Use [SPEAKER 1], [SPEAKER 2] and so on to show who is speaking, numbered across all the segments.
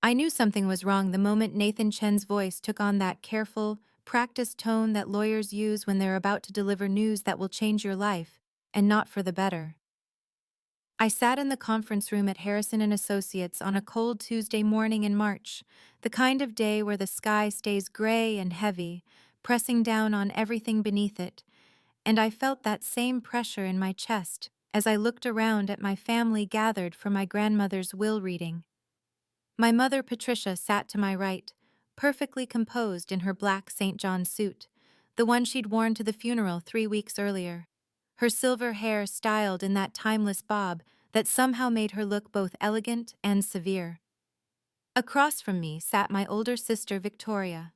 [SPEAKER 1] I knew something was wrong the moment Nathan Chen's voice took on that careful, practiced tone that lawyers use when they're about to deliver news that will change your life, and not for the better. I sat in the conference room at Harrison and Associates on a cold Tuesday morning in March, the kind of day where the sky stays gray and heavy, pressing down on everything beneath it, and I felt that same pressure in my chest as I looked around at my family gathered for my grandmother's will reading. My mother, Patricia, sat to my right, perfectly composed in her black St. John suit, the one she'd worn to the funeral 3 weeks earlier. Her silver hair styled in that timeless bob that somehow made her look both elegant and severe. Across from me sat my older sister, Victoria,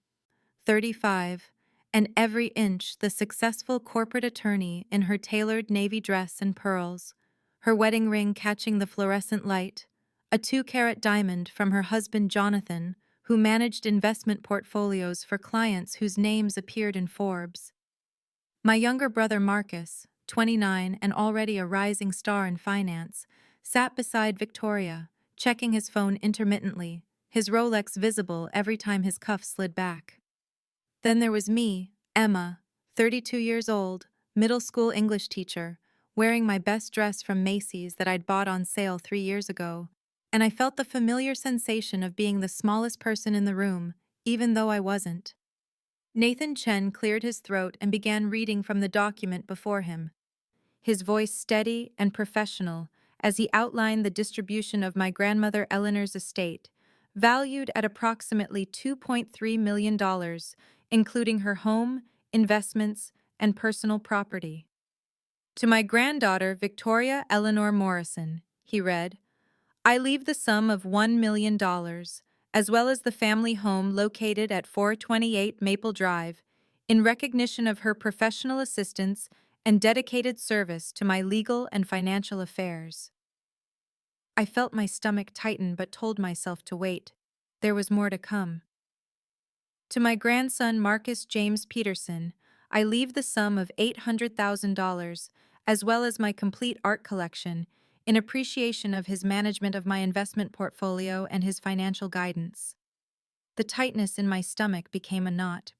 [SPEAKER 1] 35, and every inch the successful corporate attorney in her tailored navy dress and pearls, her wedding ring catching the fluorescent light, a 2-carat diamond from her husband Jonathan, who managed investment portfolios for clients whose names appeared in Forbes. My younger brother Marcus, 29 and already a rising star in finance, sat beside Victoria, checking his phone intermittently, his Rolex visible every time his cuff slid back. Then there was me, Emma, 32 years old, middle school English teacher, wearing my best dress from Macy's that I'd bought on sale 3 years ago, and I felt the familiar sensation of being the smallest person in the room, even though I wasn't. Nathan Chen cleared his throat and began reading from the document before him, his voice steady and professional as he outlined the distribution of my grandmother Eleanor's estate, valued at approximately $2.3 million, including her home, investments, and personal property. To my granddaughter Victoria Eleanor Morrison, he read, I leave the sum of $1 million, as well as the family home located at 428 Maple Drive, in recognition of her professional assistance and dedicated service to my legal and financial affairs. I felt my stomach tighten but told myself to wait. There was more to come. To my grandson Marcus James Peterson, I leave the sum of $800,000, as well as my complete art collection, in appreciation of his management of my investment portfolio and his financial guidance. The tightness in my stomach became a knot.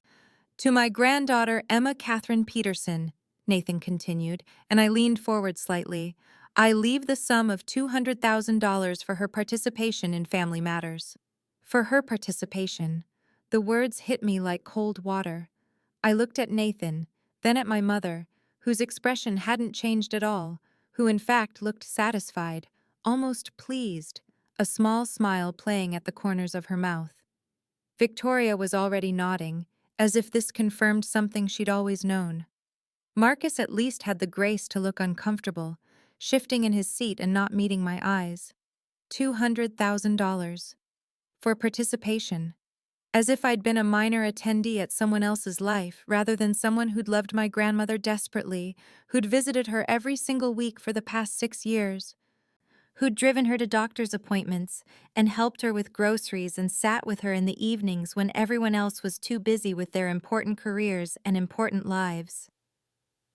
[SPEAKER 1] To my granddaughter Emma Catherine Peterson, Nathan continued, and I leaned forward slightly, I leave the sum of $200,000 for her participation in family matters. For her participation. The words hit me like cold water. I looked at Nathan, then at my mother, whose expression hadn't changed at all, who in fact looked satisfied, almost pleased, a small smile playing at the corners of her mouth. Victoria was already nodding, as if this confirmed something she'd always known. Marcus at least had the grace to look uncomfortable, shifting in his seat and not meeting my eyes. $200,000. For participation. As if I'd been a minor attendee at someone else's life rather than someone who'd loved my grandmother desperately, who'd visited her every single week for the past 6 years, who'd driven her to doctor's appointments and helped her with groceries and sat with her in the evenings when everyone else was too busy with their important careers and important lives.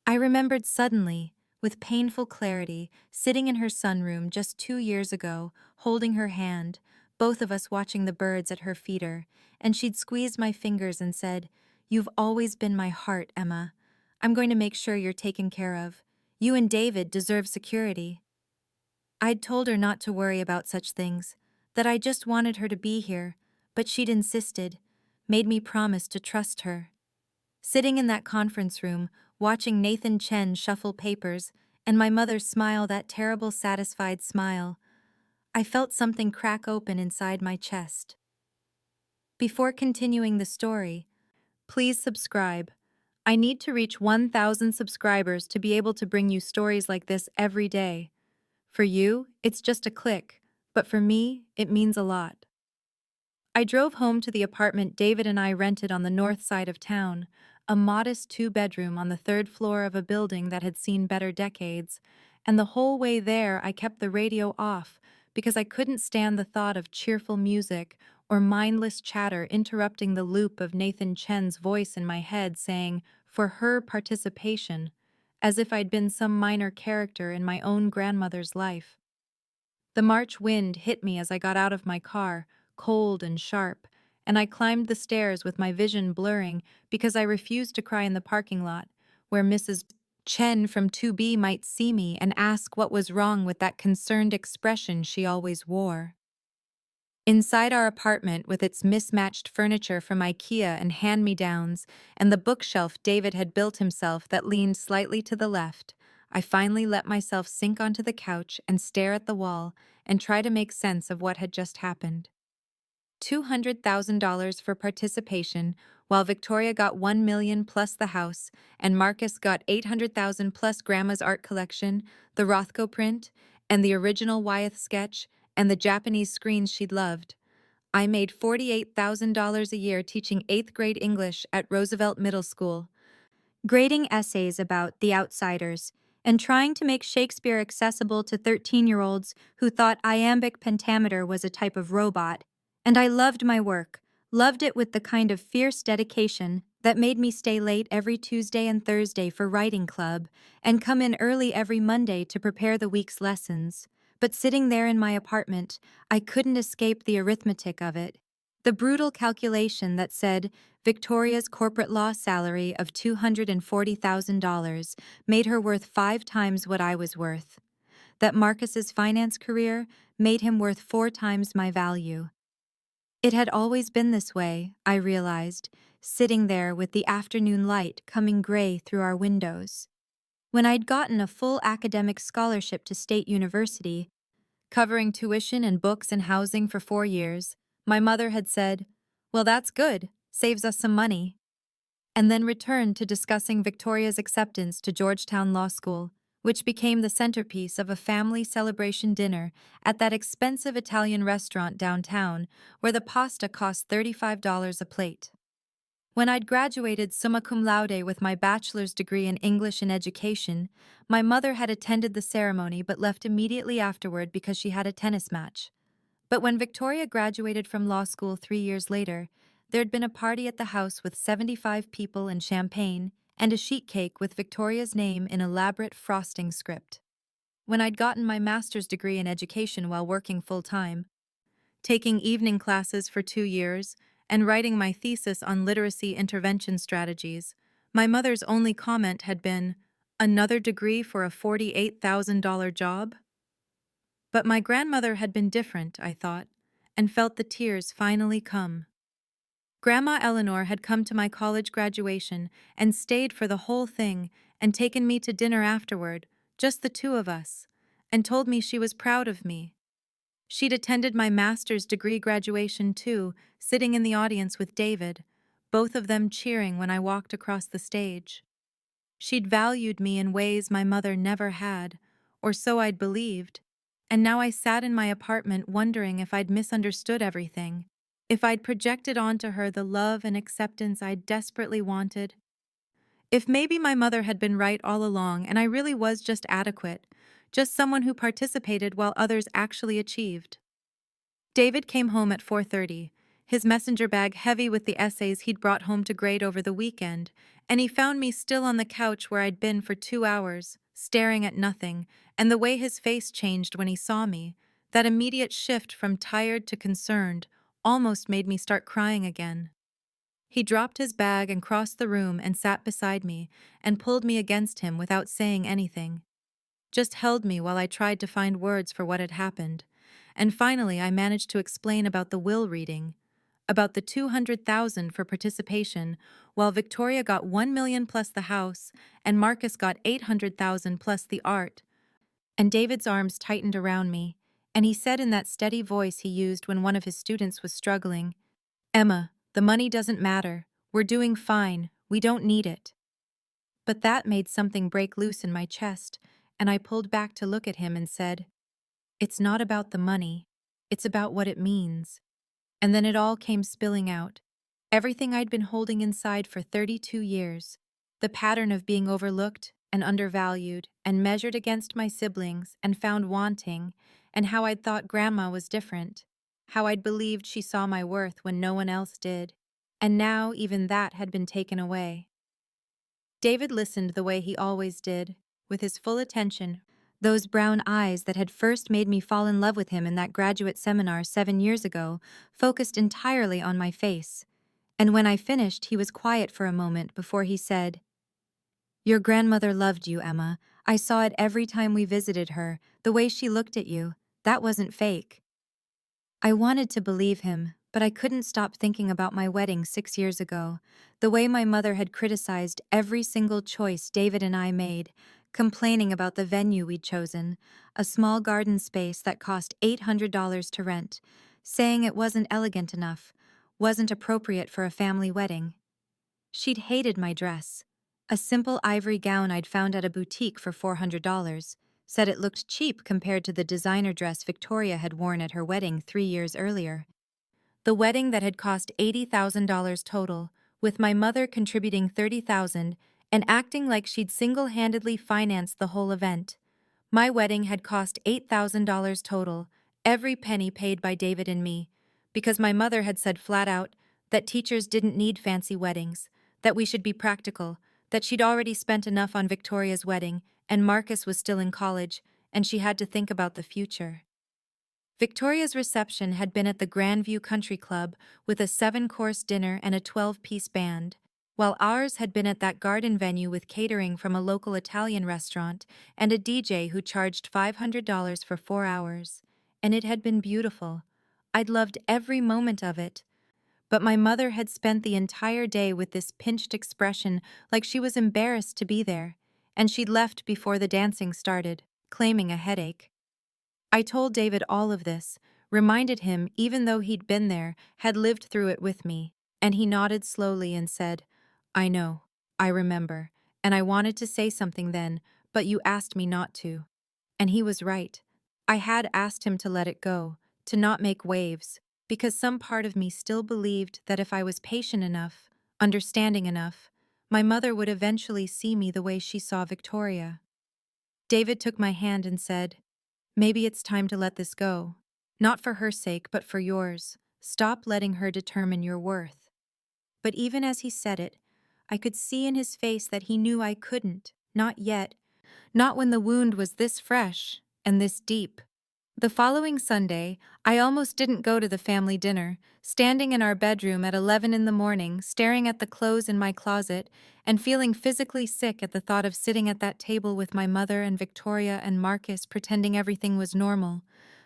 [SPEAKER 1] I remembered suddenly, with painful clarity, sitting in her sunroom just 2 years ago, holding her hand, both of us watching the birds at her feeder, and she'd squeezed my fingers and said, You've always been my heart, Emma. I'm going to make sure you're taken care of. You and David deserve security. I'd told her not to worry about such things, that I just wanted her to be here, but she'd insisted, made me promise to trust her. Sitting in that conference room, watching Nathan Chen shuffle papers, and my mother smile that terrible satisfied smile, I felt something crack open inside my chest. Before continuing the story, please subscribe. I need to reach 1,000 subscribers to be able to bring you stories like this every day. For you, it's just a click, but for me, it means a lot. I drove home to the apartment David and I rented on the north side of town, a modest 2-bedroom on the 3rd floor of a building that had seen better decades, and the whole way there I kept the radio off because I couldn't stand the thought of cheerful music or mindless chatter interrupting the loop of Nathan Chen's voice in my head saying, for her participation, as if I'd been some minor character in my own grandmother's life. The March wind hit me as I got out of my car, cold and sharp, and I climbed the stairs with my vision blurring because I refused to cry in the parking lot, where Mrs. Chen from 2B might see me and ask what was wrong with that concerned expression she always wore. Inside our apartment, with its mismatched furniture from IKEA and hand-me-downs, and the bookshelf David had built himself that leaned slightly to the left, I finally let myself sink onto the couch and stare at the wall and try to make sense of what had just happened. $200,000 for participation, while Victoria got 1 million plus the house, and Marcus got 800,000 plus Grandma's art collection, the Rothko print, and the original Wyeth sketch, and the Japanese screens she'd loved. I made $48,000 a year teaching 8th grade English at Roosevelt Middle School, grading essays about The Outsiders, and trying to make Shakespeare accessible to 13-year-olds who thought iambic pentameter was a type of robot. And I loved my work, loved it with the kind of fierce dedication that made me stay late every Tuesday and Thursday for writing club and come in early every Monday to prepare the week's lessons. But sitting there in my apartment, I couldn't escape the arithmetic of it. The brutal calculation that said Victoria's corporate law salary of $240,000 made her worth 5 times what I was worth. That Marcus's finance career made him worth 4 times my value. It had always been this way, I realized, sitting there with the afternoon light coming gray through our windows. When I'd gotten a full academic scholarship to State University, covering tuition and books and housing for 4 years, my mother had said, "Well, that's good, saves us some money," and then returned to discussing Victoria's acceptance to Georgetown Law School, which became the centerpiece of a family celebration dinner at that expensive Italian restaurant downtown where the pasta cost $35 a plate. When I'd graduated summa cum laude with my bachelor's degree in English and Education, my mother had attended the ceremony but left immediately afterward because she had a tennis match. But when Victoria graduated from law school 3 years later, there'd been a party at the house with 75 people and champagne, and a sheet cake with Victoria's name in elaborate frosting script. When I'd gotten my master's degree in education while working full-time, taking evening classes for 2 years, and writing my thesis on literacy intervention strategies, my mother's only comment had been, "Another degree for a $48,000 job?" But my grandmother had been different, I thought, and felt the tears finally come. Grandma Eleanor had come to my college graduation and stayed for the whole thing and taken me to dinner afterward, just the 2 of us, and told me she was proud of me. She'd attended my master's degree graduation too, sitting in the audience with David, both of them cheering when I walked across the stage. She'd valued me in ways my mother never had, or so I'd believed, and now I sat in my apartment wondering if I'd misunderstood everything, if I'd projected onto her the love and acceptance I'd desperately wanted. If maybe my mother had been right all along and I really was just adequate, just someone who participated while others actually achieved. David came home at 4:30, his messenger bag heavy with the essays he'd brought home to grade over the weekend, and he found me still on the couch where I'd been for 2 hours, staring at nothing, and the way his face changed when he saw me, that immediate shift from tired to concerned, almost made me start crying again. He dropped his bag and crossed the room and sat beside me and pulled me against him without saying anything. Just held me while I tried to find words for what had happened, and finally I managed to explain about the will reading, about the 200,000 for participation, while Victoria got 1 million plus the house, and Marcus got 800,000 plus the art. And David's arms tightened around me, and he said in that steady voice he used when one of his students was struggling, "Emma, the money doesn't matter. We're doing fine. We don't need it." But that made something break loose in my chest, and I pulled back to look at him and said, "It's not about the money. It's about what it means." And then it all came spilling out. Everything I'd been holding inside for 32 years. The pattern of being overlooked and undervalued and measured against my siblings and found wanting, and how I'd thought Grandma was different. How I'd believed she saw my worth when no one else did. And now even that had been taken away. David listened the way he always did, with his full attention, Those brown eyes that had first made me fall in love with him in that graduate seminar 7 years ago focused entirely on my face. And when I finished, he was quiet for a moment before he said, "Your grandmother loved you, Emma. I saw it every time we visited her, the way she looked at you. That wasn't fake." I wanted to believe him, but I couldn't stop thinking about my wedding 6 years ago, the way my mother had criticized every single choice David and I made, complaining about the venue we'd chosen, a small garden space that cost $800 to rent, saying it wasn't elegant enough, wasn't appropriate for a family wedding. She'd hated my dress, a simple ivory gown I'd found at a boutique for $400, said it looked cheap compared to the designer dress Victoria had worn at her wedding 3 years earlier. The wedding that had cost $80,000 total, with my mother contributing $30,000 and acting like she'd single-handedly financed the whole event. My wedding had cost $8,000 total, every penny paid by David and me, because my mother had said flat out that teachers didn't need fancy weddings, that we should be practical, that she'd already spent enough on Victoria's wedding, and Marcus was still in college, and she had to think about the future. Victoria's reception had been at the Grandview Country Club with a 7-course dinner and a 12-piece band, while ours had been at that garden venue with catering from a local Italian restaurant and a DJ who charged $500 for 4 hours. And it had been beautiful. I'd loved every moment of it. But my mother had spent the entire day with this pinched expression like she was embarrassed to be there, and she'd left before the dancing started, claiming a headache. I told David all of this, reminded him, even though he'd been there, had lived through it with me, and he nodded slowly and said, "I know, I remember, and I wanted to say something then, but you asked me not to." And he was right. I had asked him to let it go, to not make waves, because some part of me still believed that if I was patient enough, understanding enough, my mother would eventually see me the way she saw Victoria. David took my hand and said, "Maybe it's time to let this go. Not for her sake, but for yours. Stop letting her determine your worth." But even as he said it, I could see in his face that he knew I couldn't, not yet, not when the wound was this fresh and this deep. The following Sunday, I almost didn't go to the family dinner, standing in our bedroom at 11 in the morning, staring at the clothes in my closet, and feeling physically sick at the thought of sitting at that table with my mother and Victoria and Marcus pretending everything was normal.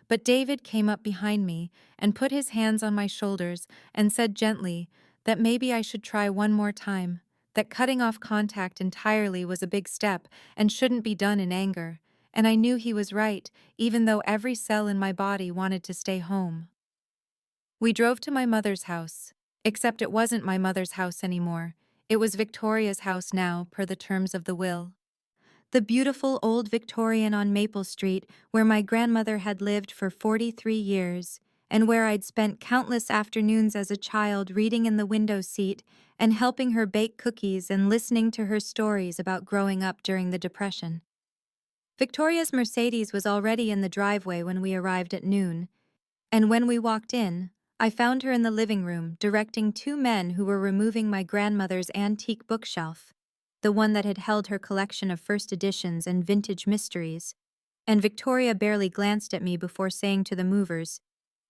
[SPEAKER 1] But David came up behind me and put his hands on my shoulders and said gently that maybe I should try one more time, that cutting off contact entirely was a big step and shouldn't be done in anger. And I knew he was right, even though every cell in my body wanted to stay home. We drove to my mother's house, except it wasn't my mother's house anymore. It was Victoria's house now, per the terms of the will. The beautiful old Victorian on Maple Street, where my grandmother had lived for 43 years, and where I'd spent countless afternoons as a child reading in the window seat and helping her bake cookies and listening to her stories about growing up during the Depression. Victoria's Mercedes was already in the driveway when we arrived at noon, and when we walked in, I found her in the living room directing 2 men who were removing my grandmother's antique bookshelf, the one that had held her collection of first editions and vintage mysteries, and Victoria barely glanced at me before saying to the movers,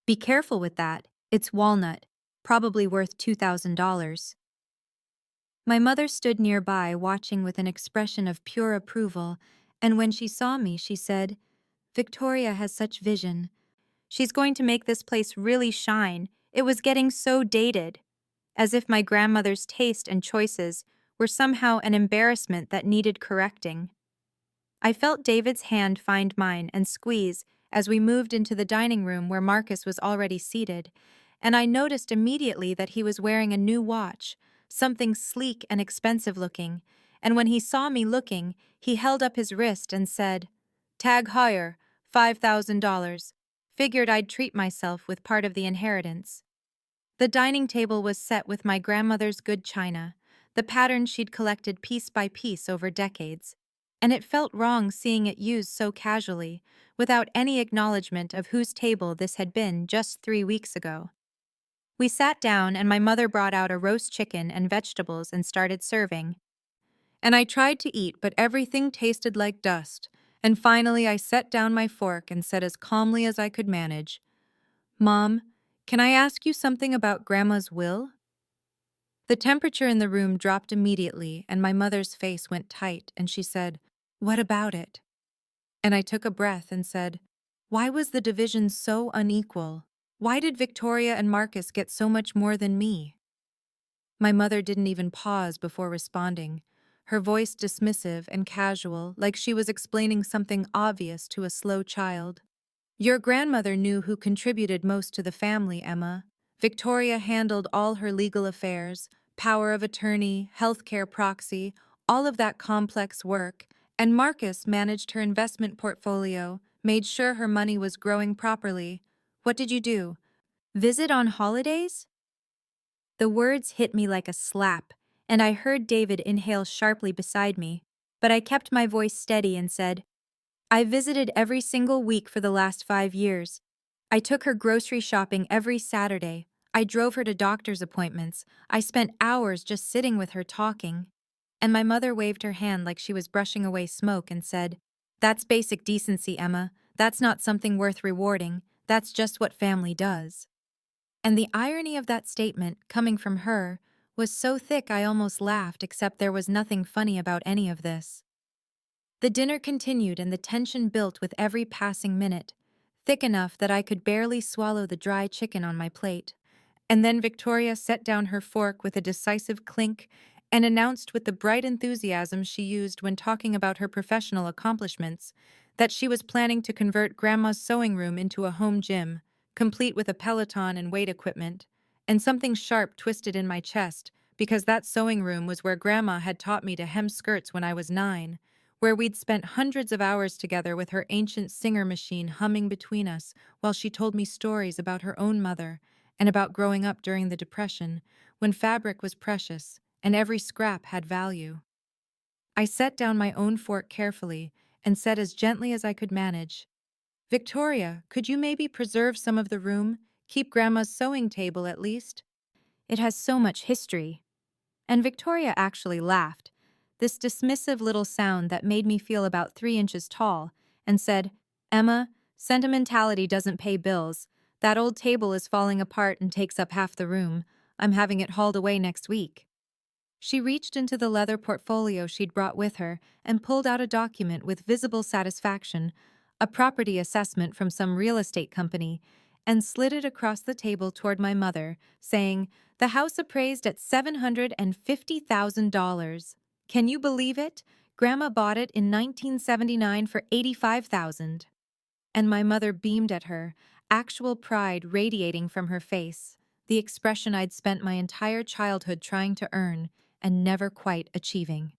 [SPEAKER 1] "Be careful with that, it's walnut, probably worth $2,000. My mother stood nearby watching with an expression of pure approval, and when she saw me, she said, "Victoria has such vision. She's going to make this place really shine. It was getting so dated," as if my grandmother's taste and choices were somehow an embarrassment that needed correcting. I felt David's hand find mine and squeeze as we moved into the dining room where Marcus was already seated, and I noticed immediately that he was wearing a new watch, something sleek and expensive looking, and when he saw me looking, he held up his wrist and said, "Tag higher, $5,000. Figured I'd treat myself with part of the inheritance." The dining table was set with my grandmother's good china, the pattern she'd collected piece by piece over decades, and it felt wrong seeing it used so casually, without any acknowledgement of whose table this had been just 3 weeks ago. We sat down and my mother brought out a roast chicken and vegetables and started serving. And I tried to eat, but everything tasted like dust, And finally, I set down my fork and said as calmly as I could manage, "Mom, can I ask you something about Grandma's will?" The temperature in the room dropped immediately, and my mother's face went tight, and she said, "What about it?" And I took a breath and said, "Why was the division so unequal? Why did Victoria and Marcus get so much more than me?" My mother didn't even pause before responding, her voice dismissive and casual, like she was explaining something obvious to a slow child. "Your grandmother knew who contributed most to the family, Emma. Victoria handled all her legal affairs, power of attorney, healthcare proxy, all of that complex work, and Marcus managed her investment portfolio, made sure her money was growing properly. What did you do? Visit on holidays?" The words hit me like a slap, and I heard David inhale sharply beside me, but I kept my voice steady and said, "I visited every single week for the last 5 years. I took her grocery shopping every Saturday. I drove her to doctor's appointments. I spent hours just sitting with her talking." And my mother waved her hand like she was brushing away smoke and said, "That's basic decency, Emma. That's not something worth rewarding. That's just what family does." And the irony of that statement, coming from her, was so thick I almost laughed, except there was nothing funny about any of this. The dinner continued and the tension built with every passing minute, thick enough that I could barely swallow the dry chicken on my plate. And then Victoria set down her fork with a decisive clink and announced with the bright enthusiasm she used when talking about her professional accomplishments that she was planning to convert Grandma's sewing room into a home gym, complete with a Peloton and weight equipment. And something sharp twisted in my chest, because that sewing room was where Grandma had taught me to hem skirts when I was 9, where we'd spent hundreds of hours together with her ancient Singer machine humming between us while she told me stories about her own mother and about growing up during the Depression, when fabric was precious and every scrap had value. I set down my own fork carefully and said as gently as I could manage, "Victoria, could you maybe preserve some of the room? Keep Grandma's sewing table at least? It has so much history." And Victoria actually laughed, this dismissive little sound that made me feel about 3 inches tall, and said, "Emma, sentimentality doesn't pay bills. That old table is falling apart and takes up half the room. I'm having it hauled away next week." She reached into the leather portfolio she'd brought with her and pulled out a document with visible satisfaction, a property assessment from some real estate company, and slid it across the table toward my mother, saying, "The house appraised at $750,000. Can you believe it? Grandma bought it in 1979 for $85,000." And my mother beamed at her, actual pride radiating from her face, the expression I'd spent my entire childhood trying to earn and never quite achieving.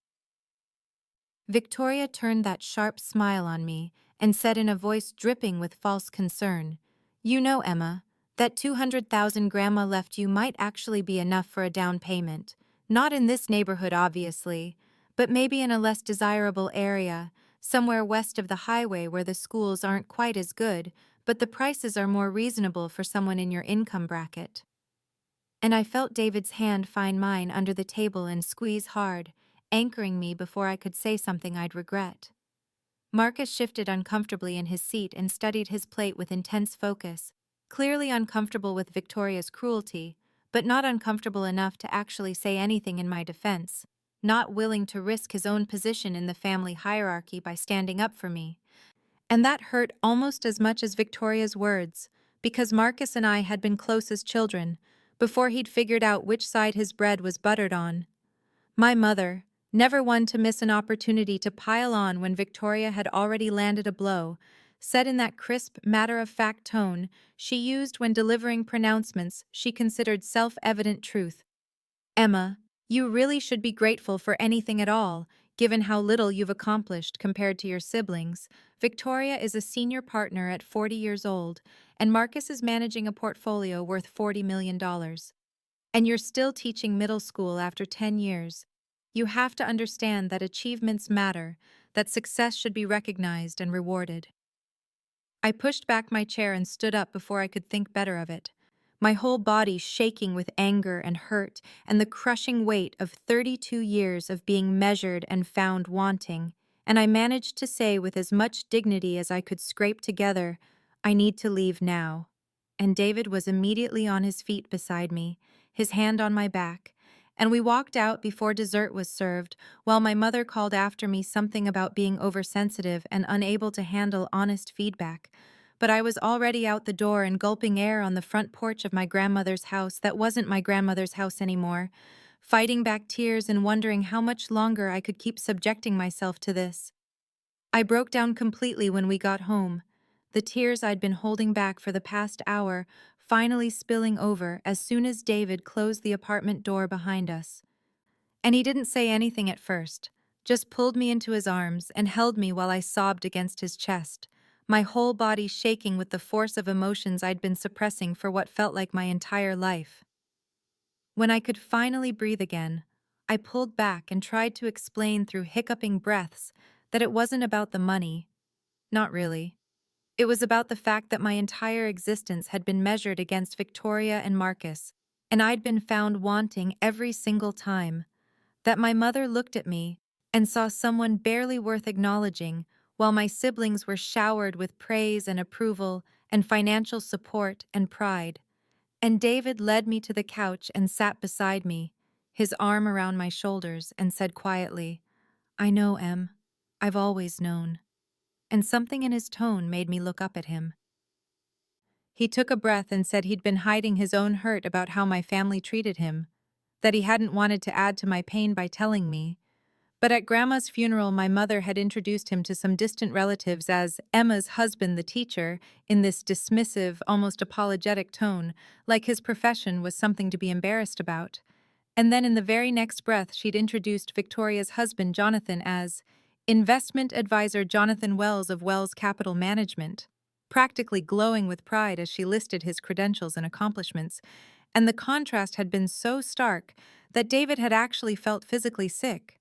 [SPEAKER 1] Victoria turned that sharp smile on me and said in a voice dripping with false concern, "You know, Emma, that 200,000 Grandma left you might actually be enough for a down payment. Not in this neighborhood, obviously, but maybe in a less desirable area, somewhere west of the highway where the schools aren't quite as good, but the prices are more reasonable for someone in your income bracket." And I felt David's hand find mine under the table and squeeze hard, anchoring me before I could say something I'd regret. Marcus shifted uncomfortably in his seat and studied his plate with intense focus, clearly uncomfortable with Victoria's cruelty, but not uncomfortable enough to actually say anything in my defense, not willing to risk his own position in the family hierarchy by standing up for me. And that hurt almost as much as Victoria's words, because Marcus and I had been close as children, before he'd figured out which side his bread was buttered on. My mother, never one to miss an opportunity to pile on when Victoria had already landed a blow, said in that crisp, matter-of-fact tone she used when delivering pronouncements she considered self-evident truth, "Emma, you really should be grateful for anything at all, given how little you've accomplished compared to your siblings. Victoria is a senior partner at 40 years old, and Marcus is managing a portfolio worth $40 million. And you're still teaching middle school after 10 years. You have to understand that achievements matter, that success should be recognized and rewarded." I pushed back my chair and stood up before I could think better of it, my whole body shaking with anger and hurt and the crushing weight of 32 years of being measured and found wanting, and I managed to say with as much dignity as I could scrape together, "I need to leave now." And David was immediately on his feet beside me, his hand on my back, and we walked out before dessert was served, while my mother called after me something about being oversensitive and unable to handle honest feedback. But I was already out the door and gulping air on the front porch of my grandmother's house that wasn't my grandmother's house anymore, fighting back tears and wondering how much longer I could keep subjecting myself to this. I broke down completely when we got home, the tears I'd been holding back for the past hour finally spilling over as soon as David closed the apartment door behind us. And he didn't say anything at first, just pulled me into his arms and held me while I sobbed against his chest, my whole body shaking with the force of emotions I'd been suppressing for what felt like my entire life. When I could finally breathe again, I pulled back and tried to explain through hiccuping breaths that it wasn't about the money. Not really. It was about the fact that my entire existence had been measured against Victoria and Marcus, and I'd been found wanting every single time. That my mother looked at me and saw someone barely worth acknowledging, while my siblings were showered with praise and approval and financial support and pride. And David led me to the couch and sat beside me, his arm around my shoulders, and said quietly, "I know, Em. I've always known." And something in his tone made me look up at him. He took a breath and said he'd been hiding his own hurt about how my family treated him, that he hadn't wanted to add to my pain by telling me. But at Grandma's funeral, my mother had introduced him to some distant relatives as Emma's husband, the teacher, in this dismissive, almost apologetic tone, like his profession was something to be embarrassed about. And then in the very next breath, she'd introduced Victoria's husband, Jonathan, as investment advisor Jonathan Wells of Wells Capital Management, practically glowing with pride as she listed his credentials and accomplishments. And the contrast had been so stark that David had actually felt physically sick.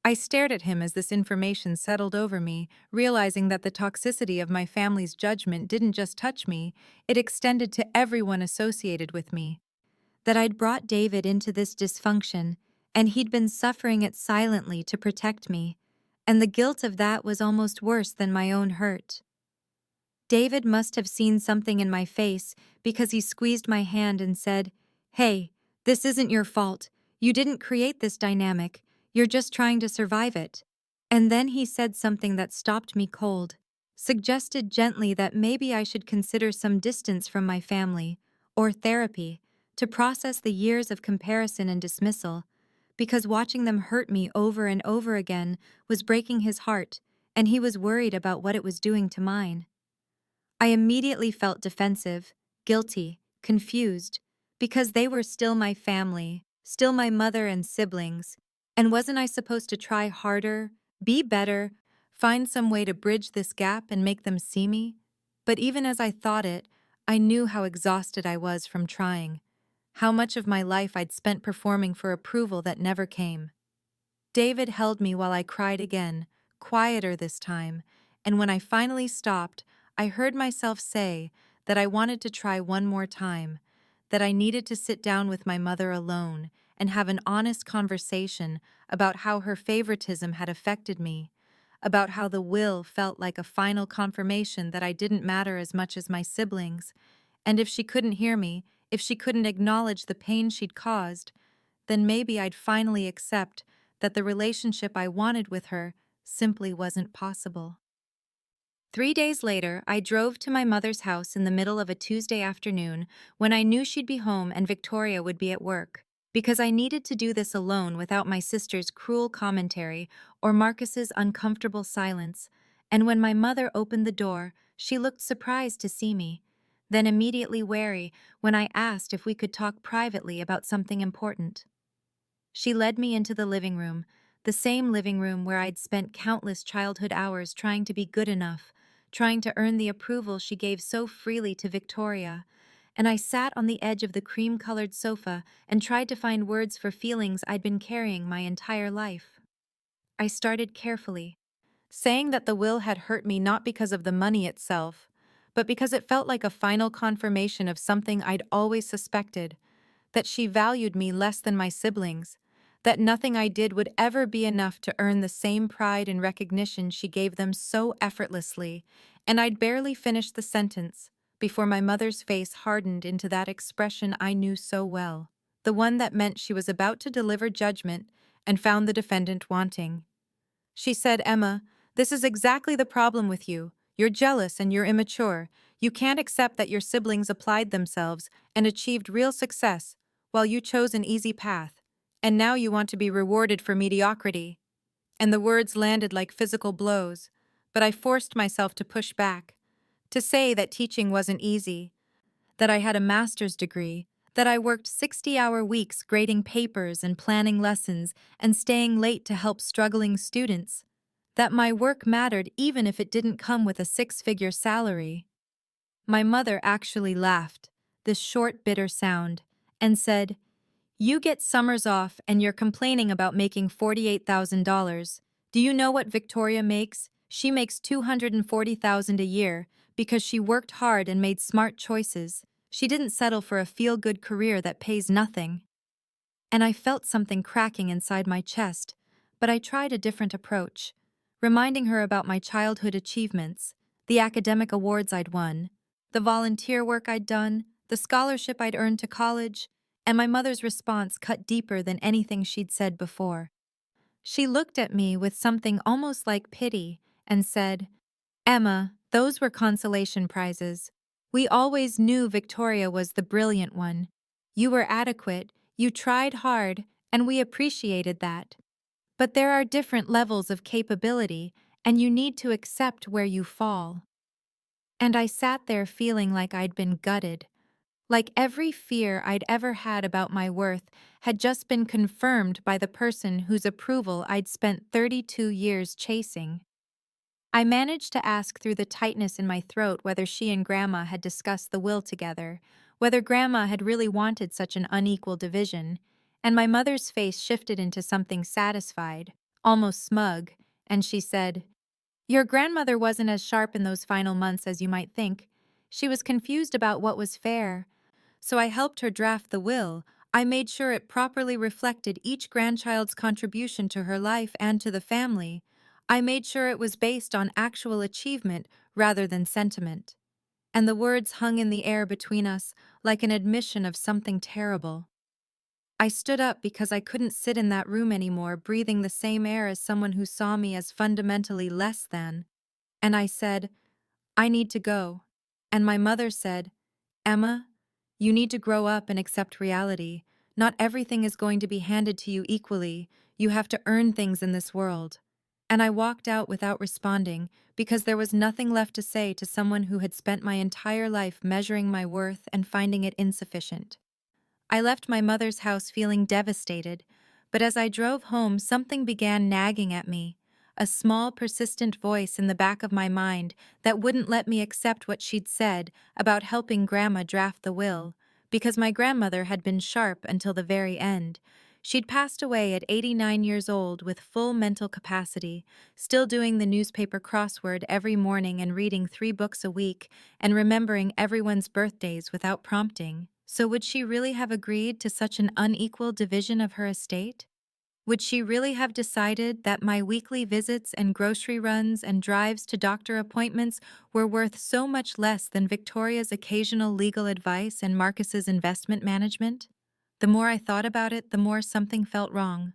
[SPEAKER 1] I stared at him as this information settled over me, realizing that the toxicity of my family's judgment didn't just touch me, it extended to everyone associated with me. That I'd brought David into this dysfunction, and he'd been suffering it silently to protect me, and the guilt of that was almost worse than my own hurt. David must have seen something in my face because he squeezed my hand and said, "Hey, this isn't your fault. You didn't create this dynamic. You're just trying to survive it." And then he said something that stopped me cold, suggested gently that maybe I should consider some distance from my family, or therapy, to process the years of comparison and dismissal, because watching them hurt me over and over again was breaking his heart, and he was worried about what it was doing to mine. I immediately felt defensive, guilty, confused, because they were still my family, still my mother and siblings, and wasn't I supposed to try harder, be better, find some way to bridge this gap and make them see me? But even as I thought it, I knew how exhausted I was from trying, how much of my life I'd spent performing for approval that never came. David held me while I cried again, quieter this time, and when I finally stopped, I heard myself say that I wanted to try one more time, that I needed to sit down with my mother alone and have an honest conversation about how her favoritism had affected me, about how the will felt like a final confirmation that I didn't matter as much as my siblings, and if she couldn't hear me, if she couldn't acknowledge the pain she'd caused, then maybe I'd finally accept that the relationship I wanted with her simply wasn't possible. 3 days later, I drove to my mother's house in the middle of a Tuesday afternoon when I knew she'd be home and Victoria would be at work, because I needed to do this alone without my sister's cruel commentary or Marcus's uncomfortable silence. And when my mother opened the door, she looked surprised to see me, then immediately wary when I asked if we could talk privately about something important. She led me into the living room, the same living room where I'd spent countless childhood hours trying to be good enough, trying to earn the approval she gave so freely to Victoria, and I sat on the edge of the cream-colored sofa and tried to find words for feelings I'd been carrying my entire life. I started carefully, saying that the will had hurt me not because of the money itself, but because it felt like a final confirmation of something I'd always suspected, that she valued me less than my siblings, that nothing I did would ever be enough to earn the same pride and recognition she gave them so effortlessly, and I'd barely finished the sentence before my mother's face hardened into that expression I knew so well, the one that meant she was about to deliver judgment and found the defendant wanting. She said, "Emma, this is exactly the problem with you. You're jealous and you're immature. You can't accept that your siblings applied themselves and achieved real success while you chose an easy path. And now you want to be rewarded for mediocrity." And the words landed like physical blows, but I forced myself to push back, to say that teaching wasn't easy, that I had a master's degree, that I worked 60-hour weeks grading papers and planning lessons and staying late to help struggling students, that my work mattered even if it didn't come with a six-figure salary. My mother actually laughed, this short, bitter sound, and said, "You get summers off and you're complaining about making $48,000. Do you know what Victoria makes? She makes $240,000 a year because she worked hard and made smart choices. She didn't settle for a feel-good career that pays nothing." And I felt something cracking inside my chest, but I tried a different approach, reminding her about my childhood achievements, the academic awards I'd won, the volunteer work I'd done, the scholarship I'd earned to college, and my mother's response cut deeper than anything she'd said before. She looked at me with something almost like pity and said, "Emma, those were consolation prizes. We always knew Victoria was the brilliant one. You were adequate, you tried hard, and we appreciated that. But there are different levels of capability, and you need to accept where you fall." And I sat there feeling like I'd been gutted, like every fear I'd ever had about my worth had just been confirmed by the person whose approval I'd spent 32 years chasing. I managed to ask through the tightness in my throat whether she and Grandma had discussed the will together, whether Grandma had really wanted such an unequal division, and my mother's face shifted into something satisfied, almost smug, and she said, "Your grandmother wasn't as sharp in those final months as you might think. She was confused about what was fair. So I helped her draft the will. I made sure it properly reflected each grandchild's contribution to her life and to the family. I made sure it was based on actual achievement rather than sentiment." And the words hung in the air between us like an admission of something terrible. I stood up because I couldn't sit in that room anymore breathing the same air as someone who saw me as fundamentally less than. And I said, "I need to go." And my mother said, "Emma, you need to grow up and accept reality. Not everything is going to be handed to you equally. You have to earn things in this world." And I walked out without responding because there was nothing left to say to someone who had spent my entire life measuring my worth and finding it insufficient. I left my mother's house feeling devastated, but as I drove home, something began nagging at me, a small, persistent voice in the back of my mind that wouldn't let me accept what she'd said about helping Grandma draft the will, because my grandmother had been sharp until the very end. She'd passed away at 89 years old with full mental capacity, still doing the newspaper crossword every morning and reading 3 books a week and remembering everyone's birthdays without prompting. So would she really have agreed to such an unequal division of her estate? Would she really have decided that my weekly visits and grocery runs and drives to doctor appointments were worth so much less than Victoria's occasional legal advice and Marcus's investment management? The more I thought about it, the more something felt wrong.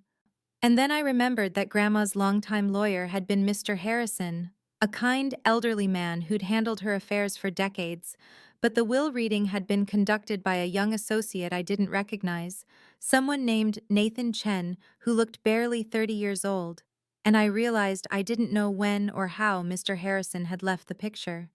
[SPEAKER 1] And then I remembered that Grandma's longtime lawyer had been Mr. Harrison, a kind, elderly man who'd handled her affairs for decades, but the will reading had been conducted by a young associate I didn't recognize, someone named Nathan Chen, who looked barely 30 years old, and I realized I didn't know when or how Mr. Harrison had left the picture.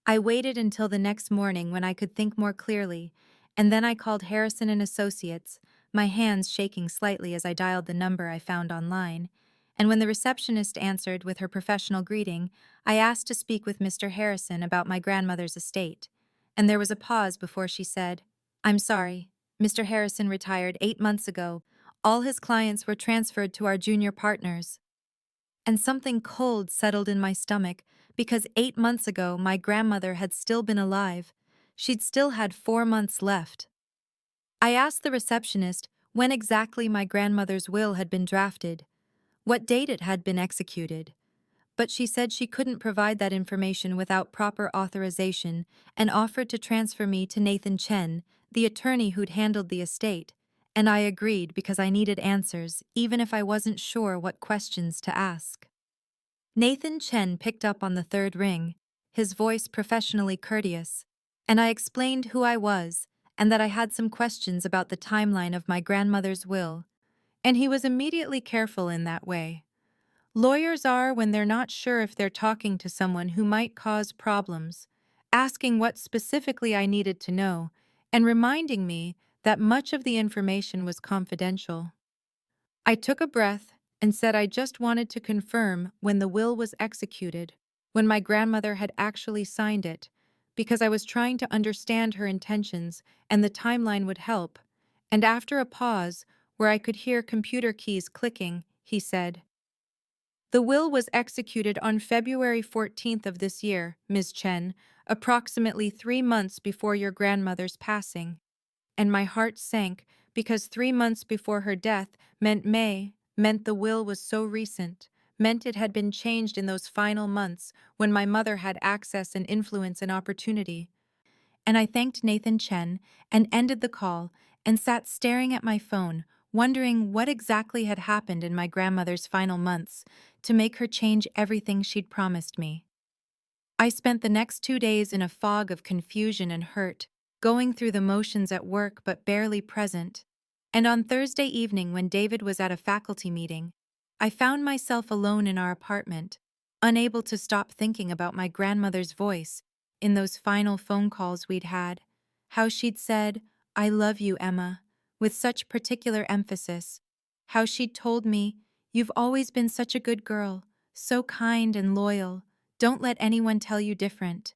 [SPEAKER 1] I waited until the next morning when I could think more clearly, and then I called Harrison and Associates, my hands shaking slightly as I dialed the number I found online, and when the receptionist answered with her professional greeting, I asked to speak with Mr. Harrison about my grandmother's estate, and there was a pause before she said, "I'm sorry. Mr. Harrison retired 8 months ago. All his clients were transferred to our junior partners." And something cold settled in my stomach because 8 months ago my grandmother had still been alive. She'd still had 4 months left. I asked the receptionist when exactly my grandmother's will had been drafted, what date it had been executed, but she said she couldn't provide that information without proper authorization and offered to transfer me to Nathan Chen, the attorney who'd handled the estate, and I agreed because I needed answers even if I wasn't sure what questions to ask. Nathan Chen picked up on the third ring, his voice professionally courteous, and I explained who I was and that I had some questions about the timeline of my grandmother's will, and he was immediately careful in that way. Lawyers are when they're not sure if they're talking to someone who might cause problems, asking what specifically I needed to know, and reminding me that much of the information was confidential. I took a breath and said I just wanted to confirm when the will was executed, when my grandmother had actually signed it, because I was trying to understand her intentions and the timeline would help. And after a pause, where I could hear computer keys clicking, he said, "The will was executed on February 14th of this year, Ms. Chen, approximately 3 months before your grandmother's passing." And my heart sank because 3 months before her death meant May, meant the will was so recent, meant it had been changed in those final months when my mother had access and influence and opportunity. And I thanked Nathan Chen and ended the call and sat staring at my phone, wondering what exactly had happened in my grandmother's final months to make her change everything she'd promised me. I spent the next 2 days in a fog of confusion and hurt, going through the motions at work but barely present. And on Thursday evening, when David was at a faculty meeting, I found myself alone in our apartment, unable to stop thinking about my grandmother's voice in those final phone calls we'd had, how she'd said, "I love you, Emma," with such particular emphasis, how she'd told me, "You've always been such a good girl, so kind and loyal. Don't let anyone tell you different."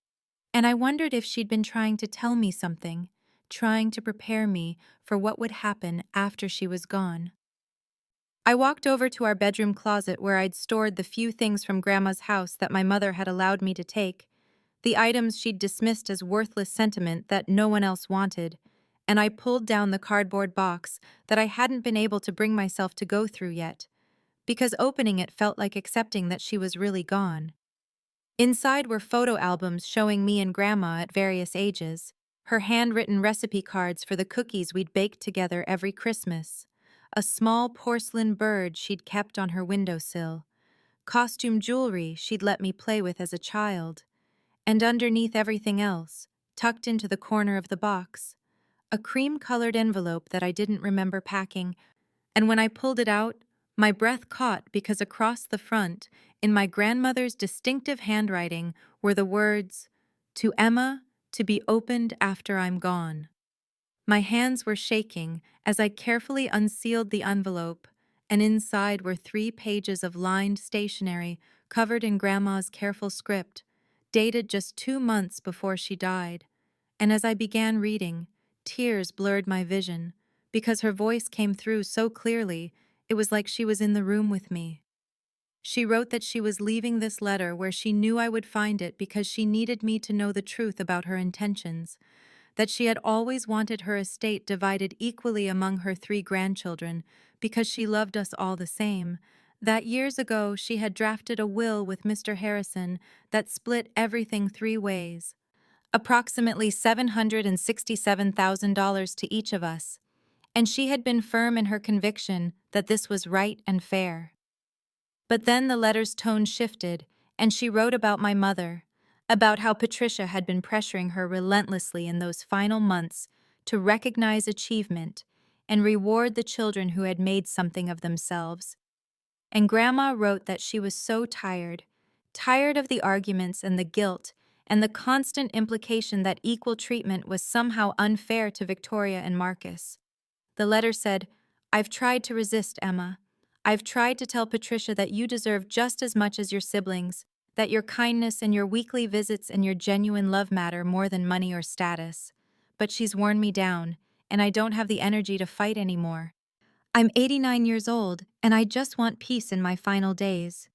[SPEAKER 1] And I wondered if she'd been trying to tell me something, trying to prepare me for what would happen after she was gone. I walked over to our bedroom closet where I'd stored the few things from Grandma's house that my mother had allowed me to take, the items she'd dismissed as worthless sentiment that no one else wanted, and I pulled down the cardboard box that I hadn't been able to bring myself to go through yet, because opening it felt like accepting that she was really gone. Inside were photo albums showing me and Grandma at various ages, her handwritten recipe cards for the cookies we'd baked together every Christmas, a small porcelain bird she'd kept on her windowsill, costume jewelry she'd let me play with as a child, and underneath everything else, tucked into the corner of the box, a cream-colored envelope that I didn't remember packing, and when I pulled it out, my breath caught because across the front, in my grandmother's distinctive handwriting, were the words, "To Emma, to be opened after I'm gone." My hands were shaking as I carefully unsealed the envelope, and inside were 3 pages of lined stationery covered in Grandma's careful script, dated just 2 months before she died. And as I began reading, tears blurred my vision, because her voice came through so clearly, it was like she was in the room with me. She wrote that she was leaving this letter where she knew I would find it because she needed me to know the truth about her intentions, that she had always wanted her estate divided equally among her 3 grandchildren because she loved us all the same, that years ago she had drafted a will with Mr. Harrison that split everything 3 ways, approximately $767,000 to each of us, and she had been firm in her conviction that this was right and fair. But then the letter's tone shifted, and she wrote about my mother, about how Patricia had been pressuring her relentlessly in those final months to recognize achievement and reward the children who had made something of themselves. And Grandma wrote that she was so tired, tired of the arguments and the guilt and the constant implication that equal treatment was somehow unfair to Victoria and Marcus. The letter said, "I've tried to resist, Emma. I've tried to tell Patricia that you deserve just as much as your siblings, that your kindness and your weekly visits and your genuine love matter more than money or status. But she's worn me down, and I don't have the energy to fight anymore. I'm 89 years old, and I just want peace in my final days."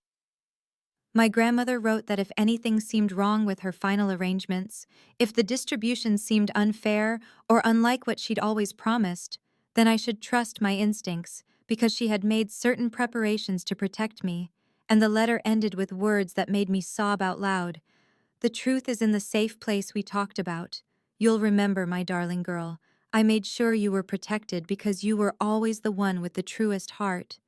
[SPEAKER 1] My grandmother wrote that if anything seemed wrong with her final arrangements, if the distribution seemed unfair or unlike what she'd always promised, then I should trust my instincts because she had made certain preparations to protect me, and the letter ended with words that made me sob out loud. The truth is in the safe place we talked about. You'll remember, my darling girl. I made sure you were protected because you were always the one with the truest heart.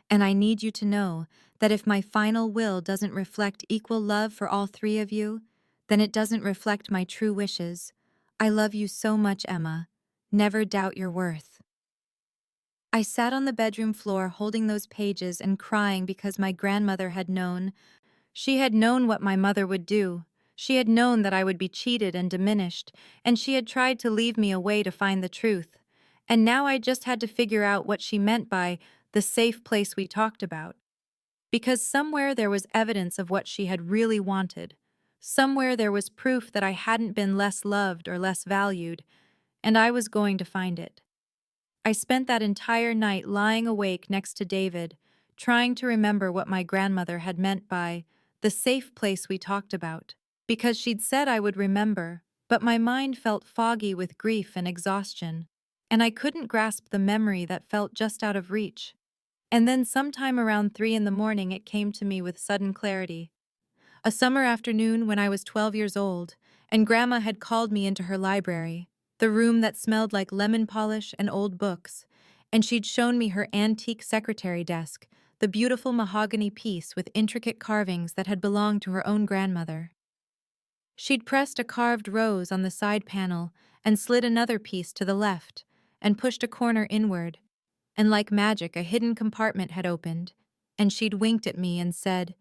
[SPEAKER 1] And I need you to know that if my final will doesn't reflect equal love for all three of you, then it doesn't reflect my true wishes. I love you so much, Emma. Never doubt your worth. I sat on the bedroom floor holding those pages and crying because my grandmother had known. She had known what my mother would do. She had known that I would be cheated and diminished, and she had tried to leave me a way to find the truth. And now I just had to figure out what she meant by the safe place we talked about. Because somewhere there was evidence of what she had really wanted. Somewhere there was proof that I hadn't been less loved or less valued, and I was going to find it. I spent that entire night lying awake next to David, trying to remember what my grandmother had meant by the safe place we talked about, because she'd said I would remember, but my mind felt foggy with grief and exhaustion, and I couldn't grasp the memory that felt just out of reach. And then sometime around 3 in the morning it came to me with sudden clarity. A summer afternoon when I was 12 years old, and Grandma had called me into her library, the room that smelled like lemon polish and old books, and she'd shown me her antique secretary desk, the beautiful mahogany piece with intricate carvings that had belonged to her own grandmother. She'd pressed a carved rose on the side panel and slid another piece to the left, and pushed a corner inward, and like magic a hidden compartment had opened, and she'd winked at me and said,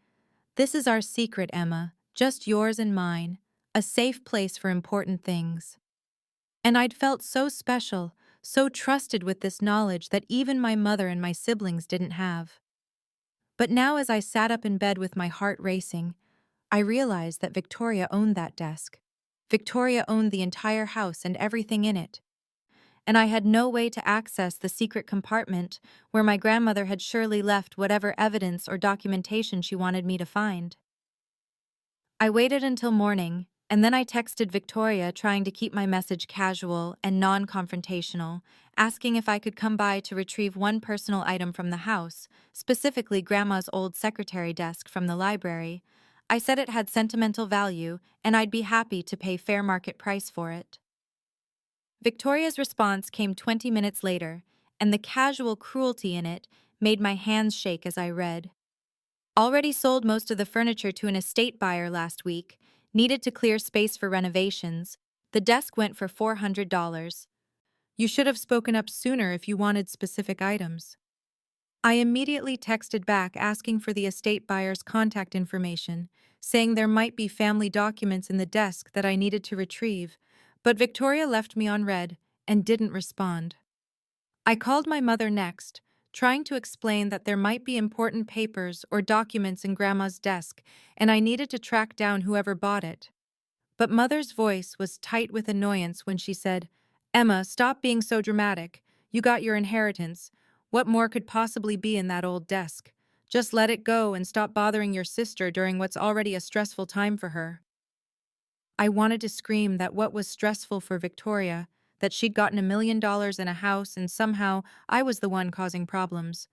[SPEAKER 1] "This is our secret, Emma, just yours and mine, a safe place for important things." And I'd felt so special, so trusted with this knowledge that even my mother and my siblings didn't have. But now as I sat up in bed with my heart racing, I realized that Victoria owned that desk. Victoria owned the entire house and everything in it. And I had no way to access the secret compartment where my grandmother had surely left whatever evidence or documentation she wanted me to find. I waited until morning, and then I texted Victoria trying to keep my message casual and non-confrontational, asking if I could come by to retrieve one personal item from the house, specifically Grandma's old secretary desk from the library. I said it had sentimental value, and I'd be happy to pay fair market price for it. Victoria's response came 20 minutes later, and the casual cruelty in it made my hands shake as I read. Already sold most of the furniture to an estate buyer last week, needed to clear space for renovations. The desk went for $400. You should have spoken up sooner if you wanted specific items. I immediately texted back asking for the estate buyer's contact information, saying there might be family documents in the desk that I needed to retrieve, but Victoria left me on read and didn't respond. I called my mother next, trying to explain that there might be important papers or documents in Grandma's desk, and I needed to track down whoever bought it. But Mother's voice was tight with annoyance when she said, "Emma, stop being so dramatic. You got your inheritance. What more could possibly be in that old desk? Just let it go and stop bothering your sister during what's already a stressful time for her." I wanted to scream that what was stressful for Victoria, that she'd gotten $1 million in a house and somehow I was the one causing problems.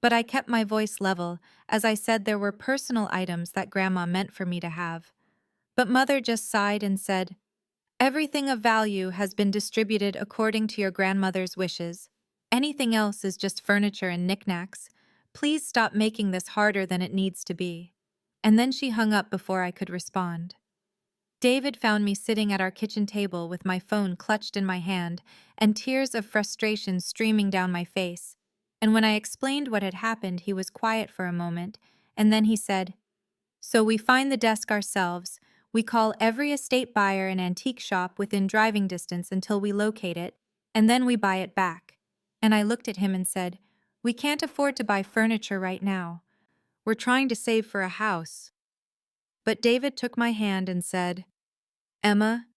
[SPEAKER 1] But I kept my voice level as I said there were personal items that Grandma meant for me to have. But Mother just sighed and said, "Everything of value has been distributed according to your grandmother's wishes. Anything else is just furniture and knickknacks. Please stop making this harder than it needs to be." And then she hung up before I could respond. David found me sitting at our kitchen table with my phone clutched in my hand and tears of frustration streaming down my face. And when I explained what had happened, he was quiet for a moment, and then he said, "So we find the desk ourselves. We call every estate buyer and antique shop within driving distance until we locate it, and then we buy it back." And I looked at him and said, "We can't afford to buy furniture right now. We're trying to save for a house." But David took my hand and said, "Emma,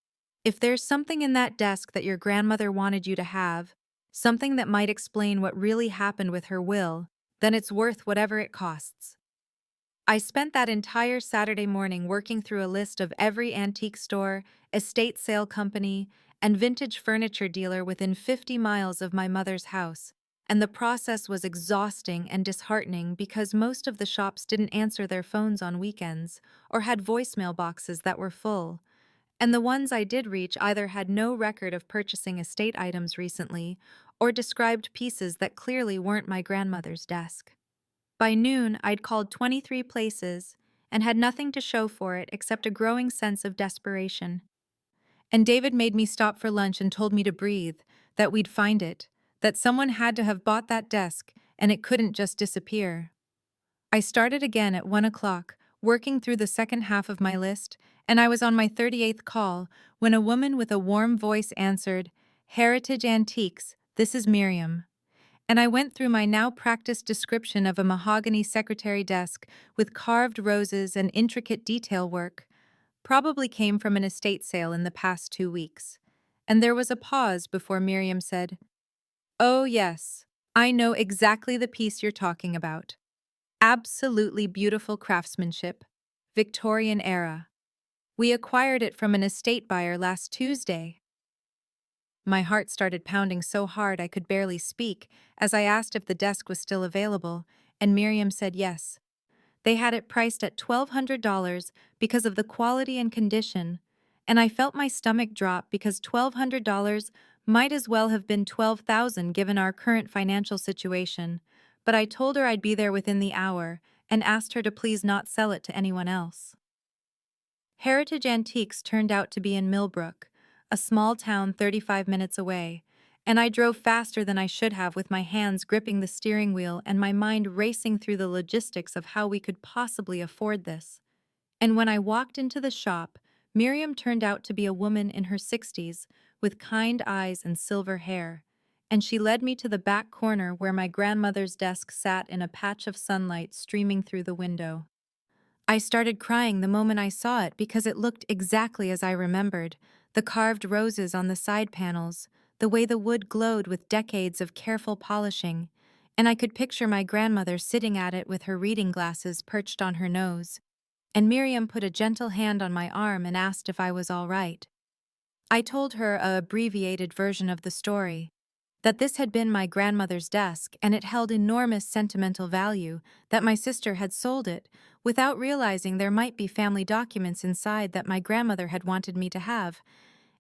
[SPEAKER 1] if there's something in that desk that your grandmother wanted you to have, something that might explain what really happened with her will, then it's worth whatever it costs." I spent that entire Saturday morning working through a list of every antique store, estate sale company, and vintage furniture dealer within 50 miles of my mother's house, and the process was exhausting and disheartening because most of the shops didn't answer their phones on weekends or had voicemail boxes that were full, and the ones I did reach either had no record of purchasing estate items recently or described pieces that clearly weren't my grandmother's desk. By noon, I'd called 23 places and had nothing to show for it except a growing sense of desperation. And David made me stop for lunch and told me to breathe, that we'd find it, that someone had to have bought that desk and it couldn't just disappear. I started again at 1 o'clock, working through the second half of my list, and I was on my 38th call when a woman with a warm voice answered, "Heritage Antiques, this is Miriam." And I went through my now practiced description of a mahogany secretary desk with carved roses and intricate detail work. Probably came from an estate sale in the past 2 weeks. And there was a pause before Miriam said, "Oh, yes, I know exactly the piece you're talking about. Absolutely beautiful craftsmanship. Victorian era. We acquired it from an estate buyer last Tuesday." My heart started pounding so hard I could barely speak as I asked if the desk was still available, and Miriam said yes. They had it priced at $1,200 because of the quality and condition, and I felt my stomach drop because $1,200 might as well have been $12,000 given our current financial situation, but I told her I'd be there within the hour and asked her to please not sell it to anyone else. Heritage Antiques turned out to be in Millbrook, a small town 35 minutes away, and I drove faster than I should have with my hands gripping the steering wheel and my mind racing through the logistics of how we could possibly afford this. And when I walked into the shop, Miriam turned out to be a woman in her 60s with kind eyes and silver hair, and she led me to the back corner where my grandmother's desk sat in a patch of sunlight streaming through the window. I started crying the moment I saw it because it looked exactly as I remembered, the carved roses on the side panels, the way the wood glowed with decades of careful polishing, and I could picture my grandmother sitting at it with her reading glasses perched on her nose. And Miriam put a gentle hand on my arm and asked if I was all right. I told her a abbreviated version of the story, that this had been my grandmother's desk and it held enormous sentimental value, that my sister had sold it, without realizing there might be family documents inside that my grandmother had wanted me to have,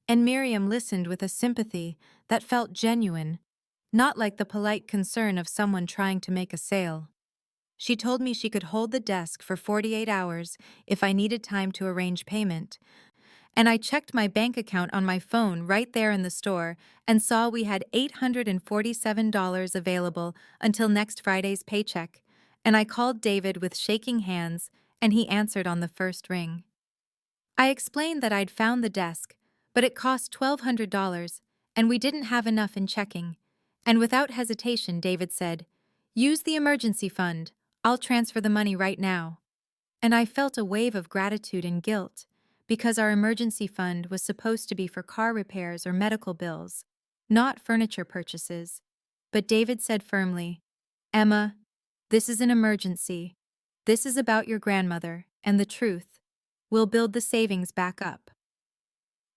[SPEAKER 1] and Miriam listened with a sympathy that felt genuine, not like the polite concern of someone trying to make a sale. She told me she could hold the desk for 48 hours if I needed time to arrange payment, and I checked my bank account on my phone right there in the store and saw we had $847 available until next Friday's paycheck, and I called David with shaking hands, and he answered on the first ring. I explained that I'd found the desk, but it cost $1,200, and we didn't have enough in checking, and without hesitation David said, "Use the emergency fund, I'll transfer the money right now." And I felt a wave of gratitude and guilt, because our emergency fund was supposed to be for car repairs or medical bills, not furniture purchases. But David said firmly, "Emma, this is an emergency. This is about your grandmother, and the truth. We'll build the savings back up."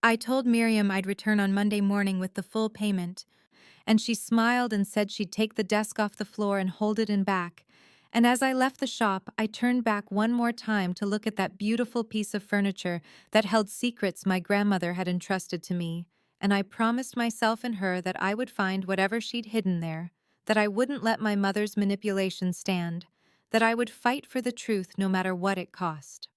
[SPEAKER 1] I told Miriam I'd return on Monday morning with the full payment, and she smiled and said she'd take the desk off the floor and hold it in back. And as I left the shop, I turned back one more time to look at that beautiful piece of furniture that held secrets my grandmother had entrusted to me, and I promised myself and her that I would find whatever she'd hidden there, that I wouldn't let my mother's manipulation stand, that I would fight for the truth no matter what it cost.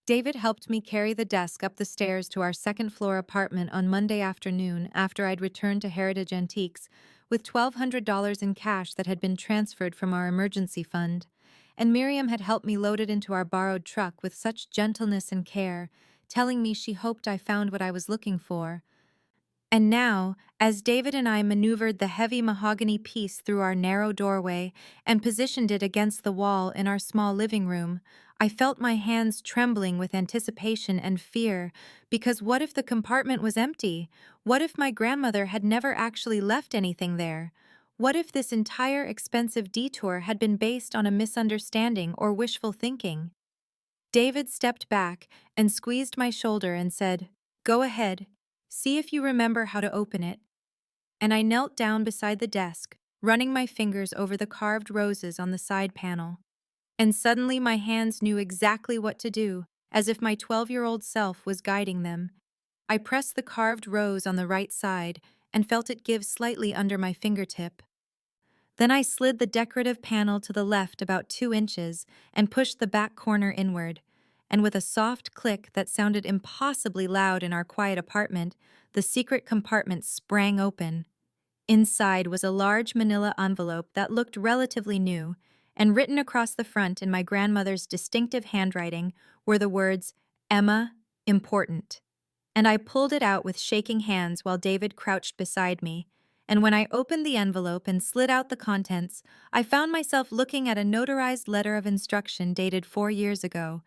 [SPEAKER 1] David helped me carry the desk up the stairs to our second-floor apartment on Monday afternoon after I'd returned to Heritage Antiques with $1,200 in cash that had been transferred from our emergency fund, and Miriam had helped me load it into our borrowed truck with such gentleness and care, telling me she hoped I found what I was looking for. And now, as David and I maneuvered the heavy mahogany piece through our narrow doorway and positioned it against the wall in our small living room, I felt my hands trembling with anticipation and fear, because what if the compartment was empty? What if my grandmother had never actually left anything there? What if this entire expensive detour had been based on a misunderstanding or wishful thinking? David stepped back and squeezed my shoulder and said, "Go ahead. See if you remember how to open it. And I knelt down beside the desk, running my fingers over the carved roses on the side panel. And suddenly my hands knew exactly what to do, as if my 12-year-old self was guiding them. I pressed the carved rose on the right side and felt it give slightly under my fingertip. Then I slid the decorative panel to the left about 2 inches and pushed the back corner inward. And with a soft click that sounded impossibly loud in our quiet apartment, the secret compartment sprang open. Inside was a large manila envelope that looked relatively new, and written across the front in my grandmother's distinctive handwriting were the words, "Emma, important." And I pulled it out with shaking hands while David crouched beside me. And when I opened the envelope and slid out the contents, I found myself looking at a notarized letter of instruction dated 4 years ago.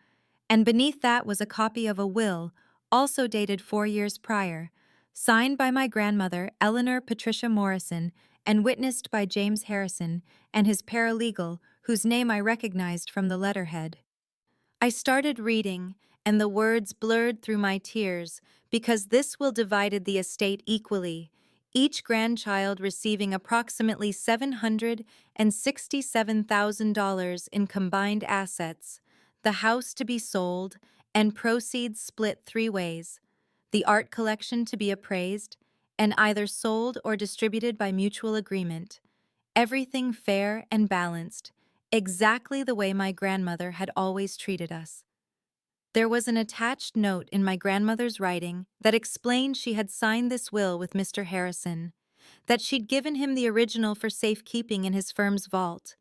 [SPEAKER 1] And beneath that was a copy of a will, also dated 4 years prior, signed by my grandmother, Eleanor Patricia Morrison, and witnessed by James Harrison and his paralegal, whose name I recognized from the letterhead. I started reading, and the words blurred through my tears, because this will divided the estate equally, each grandchild receiving approximately $767,000 in combined assets, the house to be sold, and proceeds split 3 ways, the art collection to be appraised, and either sold or distributed by mutual agreement. Everything fair and balanced, exactly the way my grandmother had always treated us. There was an attached note in my grandmother's writing that explained she had signed this will with Mr. Harrison, that she'd given him the original for safekeeping in his firm's vault,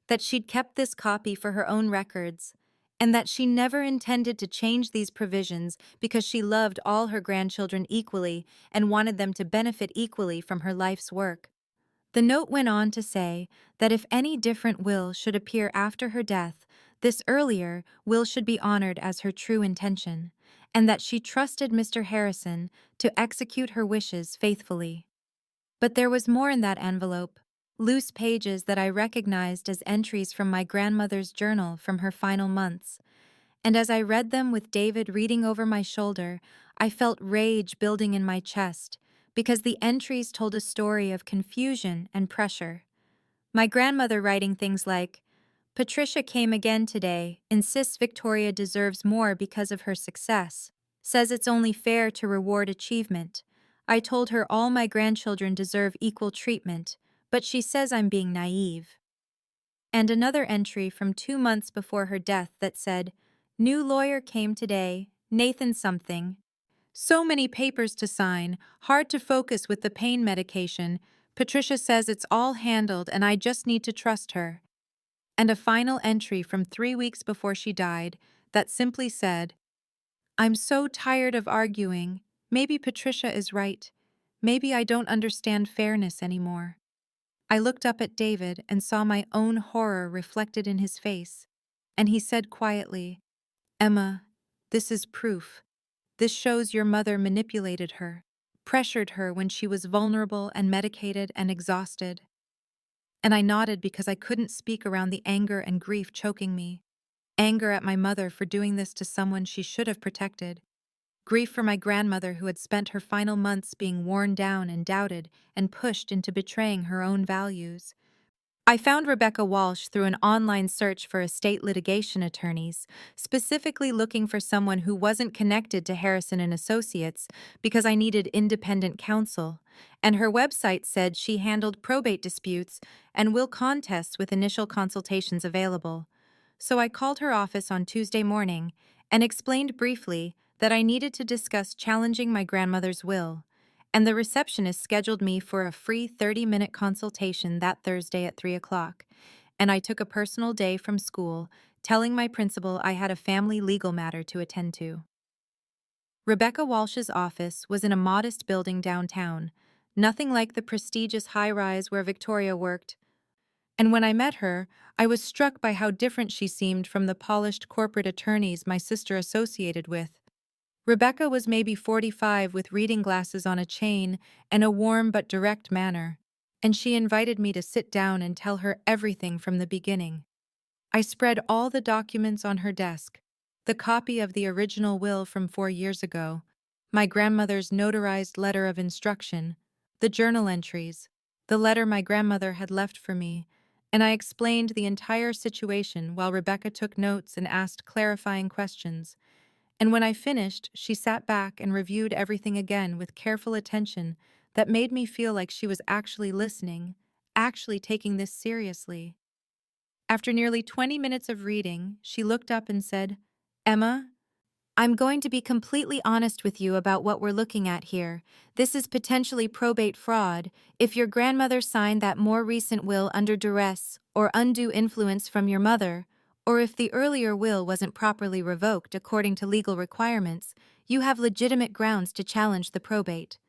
[SPEAKER 1] that she'd kept this copy for her own records, and that she never intended to change these provisions because she loved all her grandchildren equally and wanted them to benefit equally from her life's work. The note went on to say that if any different will should appear after her death, this earlier will should be honored as her true intention, and that she trusted Mr. Harrison to execute her wishes faithfully. But there was more in that envelope, loose pages that I recognized as entries from my grandmother's journal from her final months. And as I read them with David reading over my shoulder, I felt rage building in my chest, because the entries told a story of confusion and pressure. My grandmother writing things like, "Patricia came again today, insists Victoria deserves more because of her success, says it's only fair to reward achievement. I told her all my grandchildren deserve equal treatment, but she says I'm being naive." And another entry from 2 months before her death that said, "New lawyer came today, Nathan something. So many papers to sign, hard to focus with the pain medication. Patricia says it's all handled and I just need to trust her." And a final entry from 3 weeks before she died that simply said, "I'm so tired of arguing. Maybe Patricia is right. Maybe I don't understand fairness anymore." I looked up at David and saw my own horror reflected in his face, and he said quietly, "Emma, this is proof. This shows your mother manipulated her, pressured her when she was vulnerable and medicated and exhausted." And I nodded because I couldn't speak around the anger and grief choking me. Anger at my mother for doing this to someone she should have protected. Grief for my grandmother who had spent her final months being worn down and doubted and pushed into betraying her own values. I found Rebecca Walsh through an online search for estate litigation attorneys, specifically looking for someone who wasn't connected to Harrison and Associates because I needed independent counsel, and her website said she handled probate disputes and will contests with initial consultations available. So I called her office on Tuesday morning and explained briefly that I needed to discuss challenging my grandmother's will, and the receptionist scheduled me for a free 30-minute consultation that Thursday at 3 o'clock, and I took a personal day from school, telling my principal I had a family legal matter to attend to. Rebecca Walsh's office was in a modest building downtown, nothing like the prestigious high-rise where Victoria worked, and when I met her, I was struck by how different she seemed from the polished corporate attorneys my sister associated with. Rebecca was maybe 45 with reading glasses on a chain and a warm but direct manner, and she invited me to sit down and tell her everything from the beginning. I spread all the documents on her desk, the copy of the original will from 4 years ago, My grandmother's notarized letter of instruction, the journal entries, the letter my grandmother had left for me, and I explained the entire situation while Rebecca took notes and asked clarifying questions. And when I finished, she sat back and reviewed everything again with careful attention that made me feel like she was actually listening, actually taking this seriously. After nearly 20 minutes of reading, she looked up and said, "Emma, I'm going to be completely honest with you about what we're looking at here. This is potentially probate fraud. If your grandmother signed that more recent will under duress or undue influence from your mother, or if the earlier will wasn't properly revoked according to legal requirements, you have legitimate grounds to challenge the probate.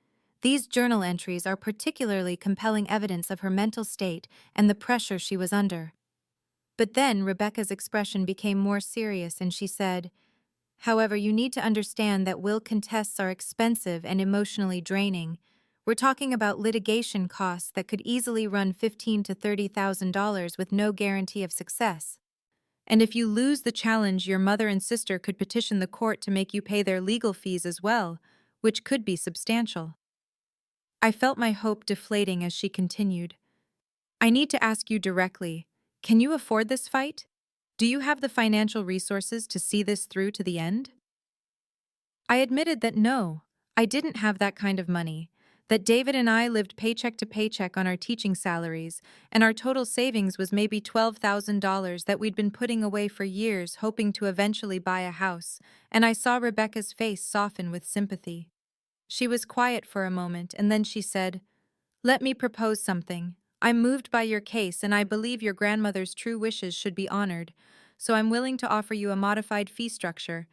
[SPEAKER 1] These journal entries are particularly compelling evidence of her mental state and the pressure she was under." But then Rebecca's expression became more serious and she said, "However, you need to understand that will contests are expensive and emotionally draining. We're talking about litigation costs that could easily run $15,000 to $30,000 with no guarantee of success. And if you lose the challenge, your mother and sister could petition the court to make you pay their legal fees as well, which could be substantial." I felt my hope deflating as she continued. "I need to ask you directly, can you afford this fight? Do you have the financial resources to see this through to the end?" I admitted that no, I didn't have that kind of money, that David and I lived paycheck to paycheck on our teaching salaries, and our total savings was maybe $12,000 that we'd been putting away for years, hoping to eventually buy a house, and I saw Rebecca's face soften with sympathy. She was quiet for a moment, and then she said, "Let me propose something. I'm moved by your case, and I believe your grandmother's true wishes should be honored, so I'm willing to offer you a modified fee structure.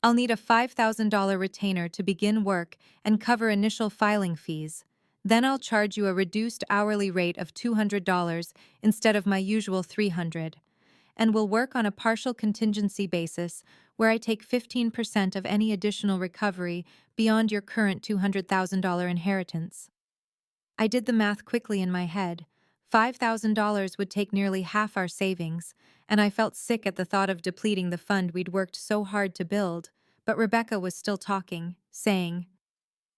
[SPEAKER 1] I'll need a $5,000 retainer to begin work and cover initial filing fees. Then I'll charge you a reduced hourly rate of $200 instead of my usual $300. And we'll work on a partial contingency basis where I take 15% of any additional recovery beyond your current $200,000 inheritance." I did the math quickly in my head. $5,000 would take nearly half our savings, and I felt sick at the thought of depleting the fund we'd worked so hard to build. But Rebecca was still talking, saying,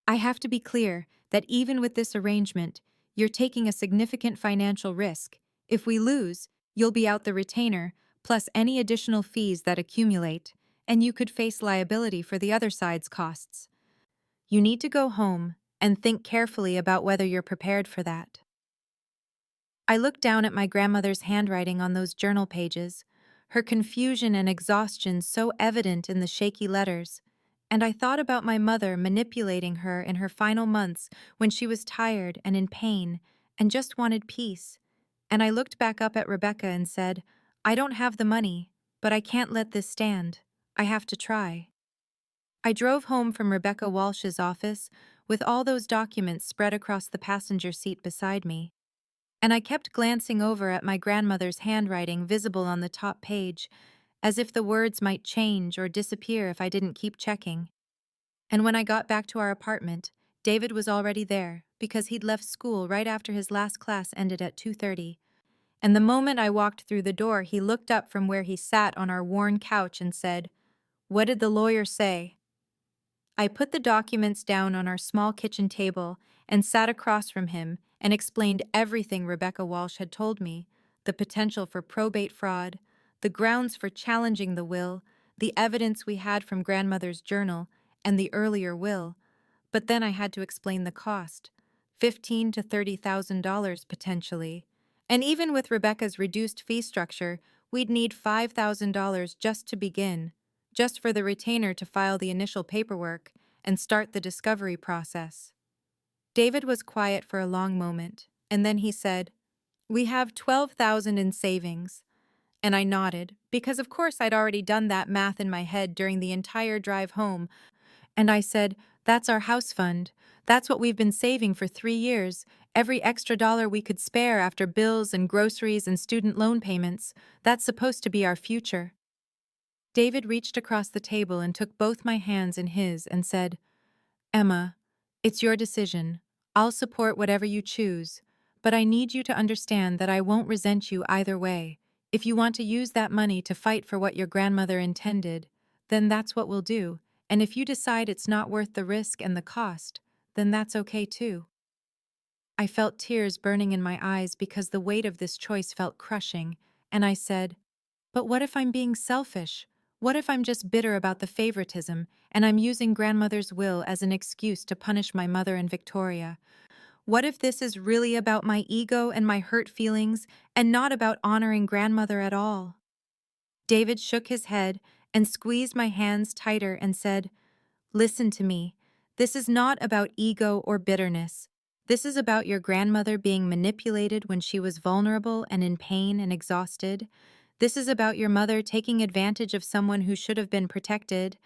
[SPEAKER 1] "I have to be clear that even with this arrangement, you're taking a significant financial risk. If we lose, you'll be out the retainer, plus any additional fees that accumulate, and you could face liability for the other side's costs. You need to go home and think carefully about whether you're prepared for that." I looked down at my grandmother's handwriting on those journal pages, her confusion and exhaustion so evident in the shaky letters, and I thought about my mother manipulating her in her final months when she was tired and in pain and just wanted peace. And I looked back up at Rebecca and said, "I don't have the money, but I can't let this stand. I have to try." I drove home from Rebecca Walsh's office with all those documents spread across the passenger seat beside me, and I kept glancing over at my grandmother's handwriting visible on the top page, as if the words might change or disappear if I didn't keep checking. And when I got back to our apartment, David was already there, because he'd left school right after his last class ended at 2:30. And the moment I walked through the door, he looked up from where he sat on our worn couch and said, "What did the lawyer say?" I put the documents down on our small kitchen table and sat across from him and explained everything Rebecca Walsh had told me: the potential for probate fraud, the grounds for challenging the will, the evidence we had from grandmother's journal, and the earlier will. But then I had to explain the cost: $15,000 to $30,000 potentially. And even with Rebecca's reduced fee structure, we'd need $5,000 just to begin, just for the retainer to file the initial paperwork and start the discovery process. David was quiet for a long moment, and then he said, "We have $12,000 in savings." And I nodded, because of course I'd already done that math in my head during the entire drive home, and I said, "That's our house fund. That's what we've been saving for 3 years, every extra dollar we could spare after bills and groceries and student loan payments. That's supposed to be our future." David reached across the table and took both my hands in his and said, "Emma, it's your decision. I'll support whatever you choose, but I need you to understand that I won't resent you either way. If you want to use that money to fight for what your grandmother intended, then that's what we'll do, And if you decide it's not worth the risk and the cost, then that's okay too. I felt tears burning in my eyes because the weight of this choice felt crushing, and I said, "But what if I'm being selfish? What if I'm just bitter about the favoritism, and I'm using grandmother's will as an excuse to punish my mother and Victoria? What if this is really about my ego and my hurt feelings, and not about honoring grandmother at all?" David shook his head and squeezed my hands tighter and said, "Listen to me. This is not about ego or bitterness. This is about your grandmother being manipulated when she was vulnerable and in pain and exhausted. This is about your mother taking advantage of someone who should have been protected.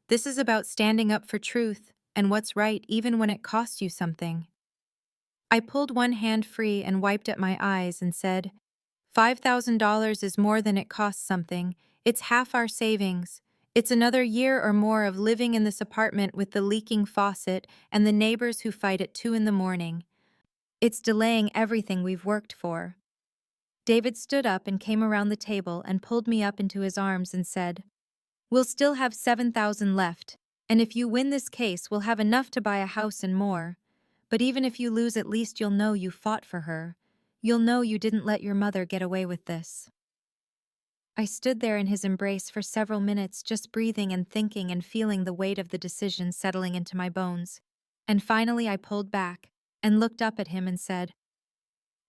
[SPEAKER 1] This is about standing up for truth and what's right even when it costs you something." I pulled one hand free and wiped at my eyes and said, $5,000 is more than it costs something. It's half our savings. It's another year or more of living in this apartment with the leaking faucet and the neighbors who fight at 2 in the morning. It's delaying everything we've worked for. David stood up and came around the table and pulled me up into his arms and said, "We'll still have 7,000 left, and if you win this case, we'll have enough to buy a house and more. But even if you lose, at least you'll know you fought for her. You'll know you didn't let your mother get away with this." I stood there in his embrace for several minutes, just breathing and thinking and feeling the weight of the decision settling into my bones. And finally I pulled back and looked up at him and said,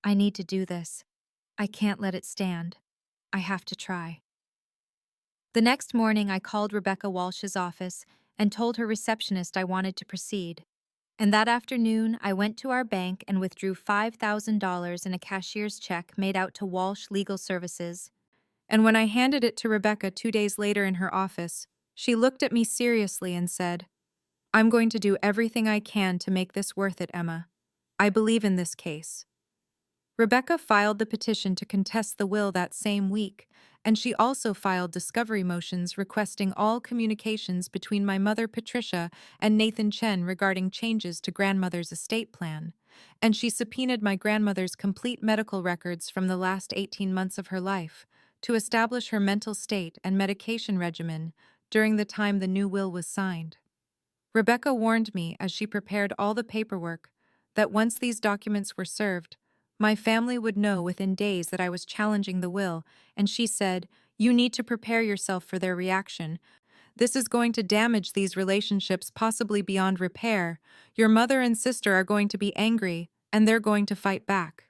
[SPEAKER 1] "I need to do this. I can't let it stand. I have to try." The next morning I called Rebecca Walsh's office and told her receptionist I wanted to proceed. And that afternoon, I went to our bank and withdrew $5,000 in a cashier's check made out to Walsh Legal Services. And when I handed it to Rebecca 2 days later in her office, she looked at me seriously and said, "I'm going to do everything I can to make this worth it, Emma. I believe in this case." Rebecca filed the petition to contest the will that same week, and she also filed discovery motions requesting all communications between my mother Patricia and Nathan Chen regarding changes to grandmother's estate plan. And she subpoenaed my grandmother's complete medical records from the last 18 months of her life to establish her mental state and medication regimen during the time the new will was signed. Rebecca warned me as she prepared all the paperwork that once these documents were served, my family would know within days that I was challenging the will, and she said, "You need to prepare yourself for their reaction. This is going to damage these relationships possibly beyond repair. Your mother and sister are going to be angry, and they're going to fight back."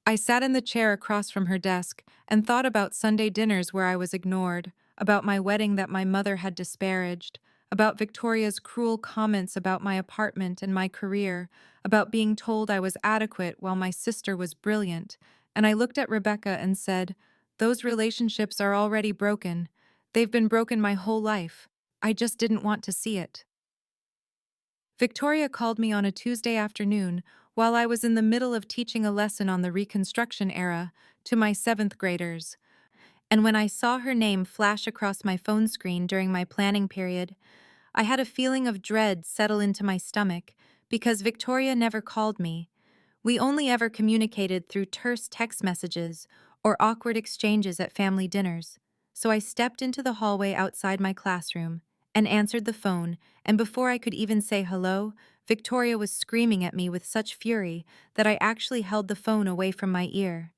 [SPEAKER 1] I sat in the chair across from her desk and thought about Sunday dinners where I was ignored, about my wedding that my mother had disparaged, about Victoria's cruel comments about my apartment and my career, about being told I was adequate while my sister was brilliant, and I looked at Rebecca and said, "Those relationships are already broken. They've been broken my whole life. I just didn't want to see it." Victoria called me on a Tuesday afternoon while I was in the middle of teaching a lesson on the Reconstruction era to my 7th graders. And when I saw her name flash across my phone screen during my planning period, I had a feeling of dread settle into my stomach because Victoria never called me. We only ever communicated through terse text messages or awkward exchanges at family dinners. So I stepped into the hallway outside my classroom and answered the phone, and before I could even say hello, Victoria was screaming at me with such fury that I actually held the phone away from my ear.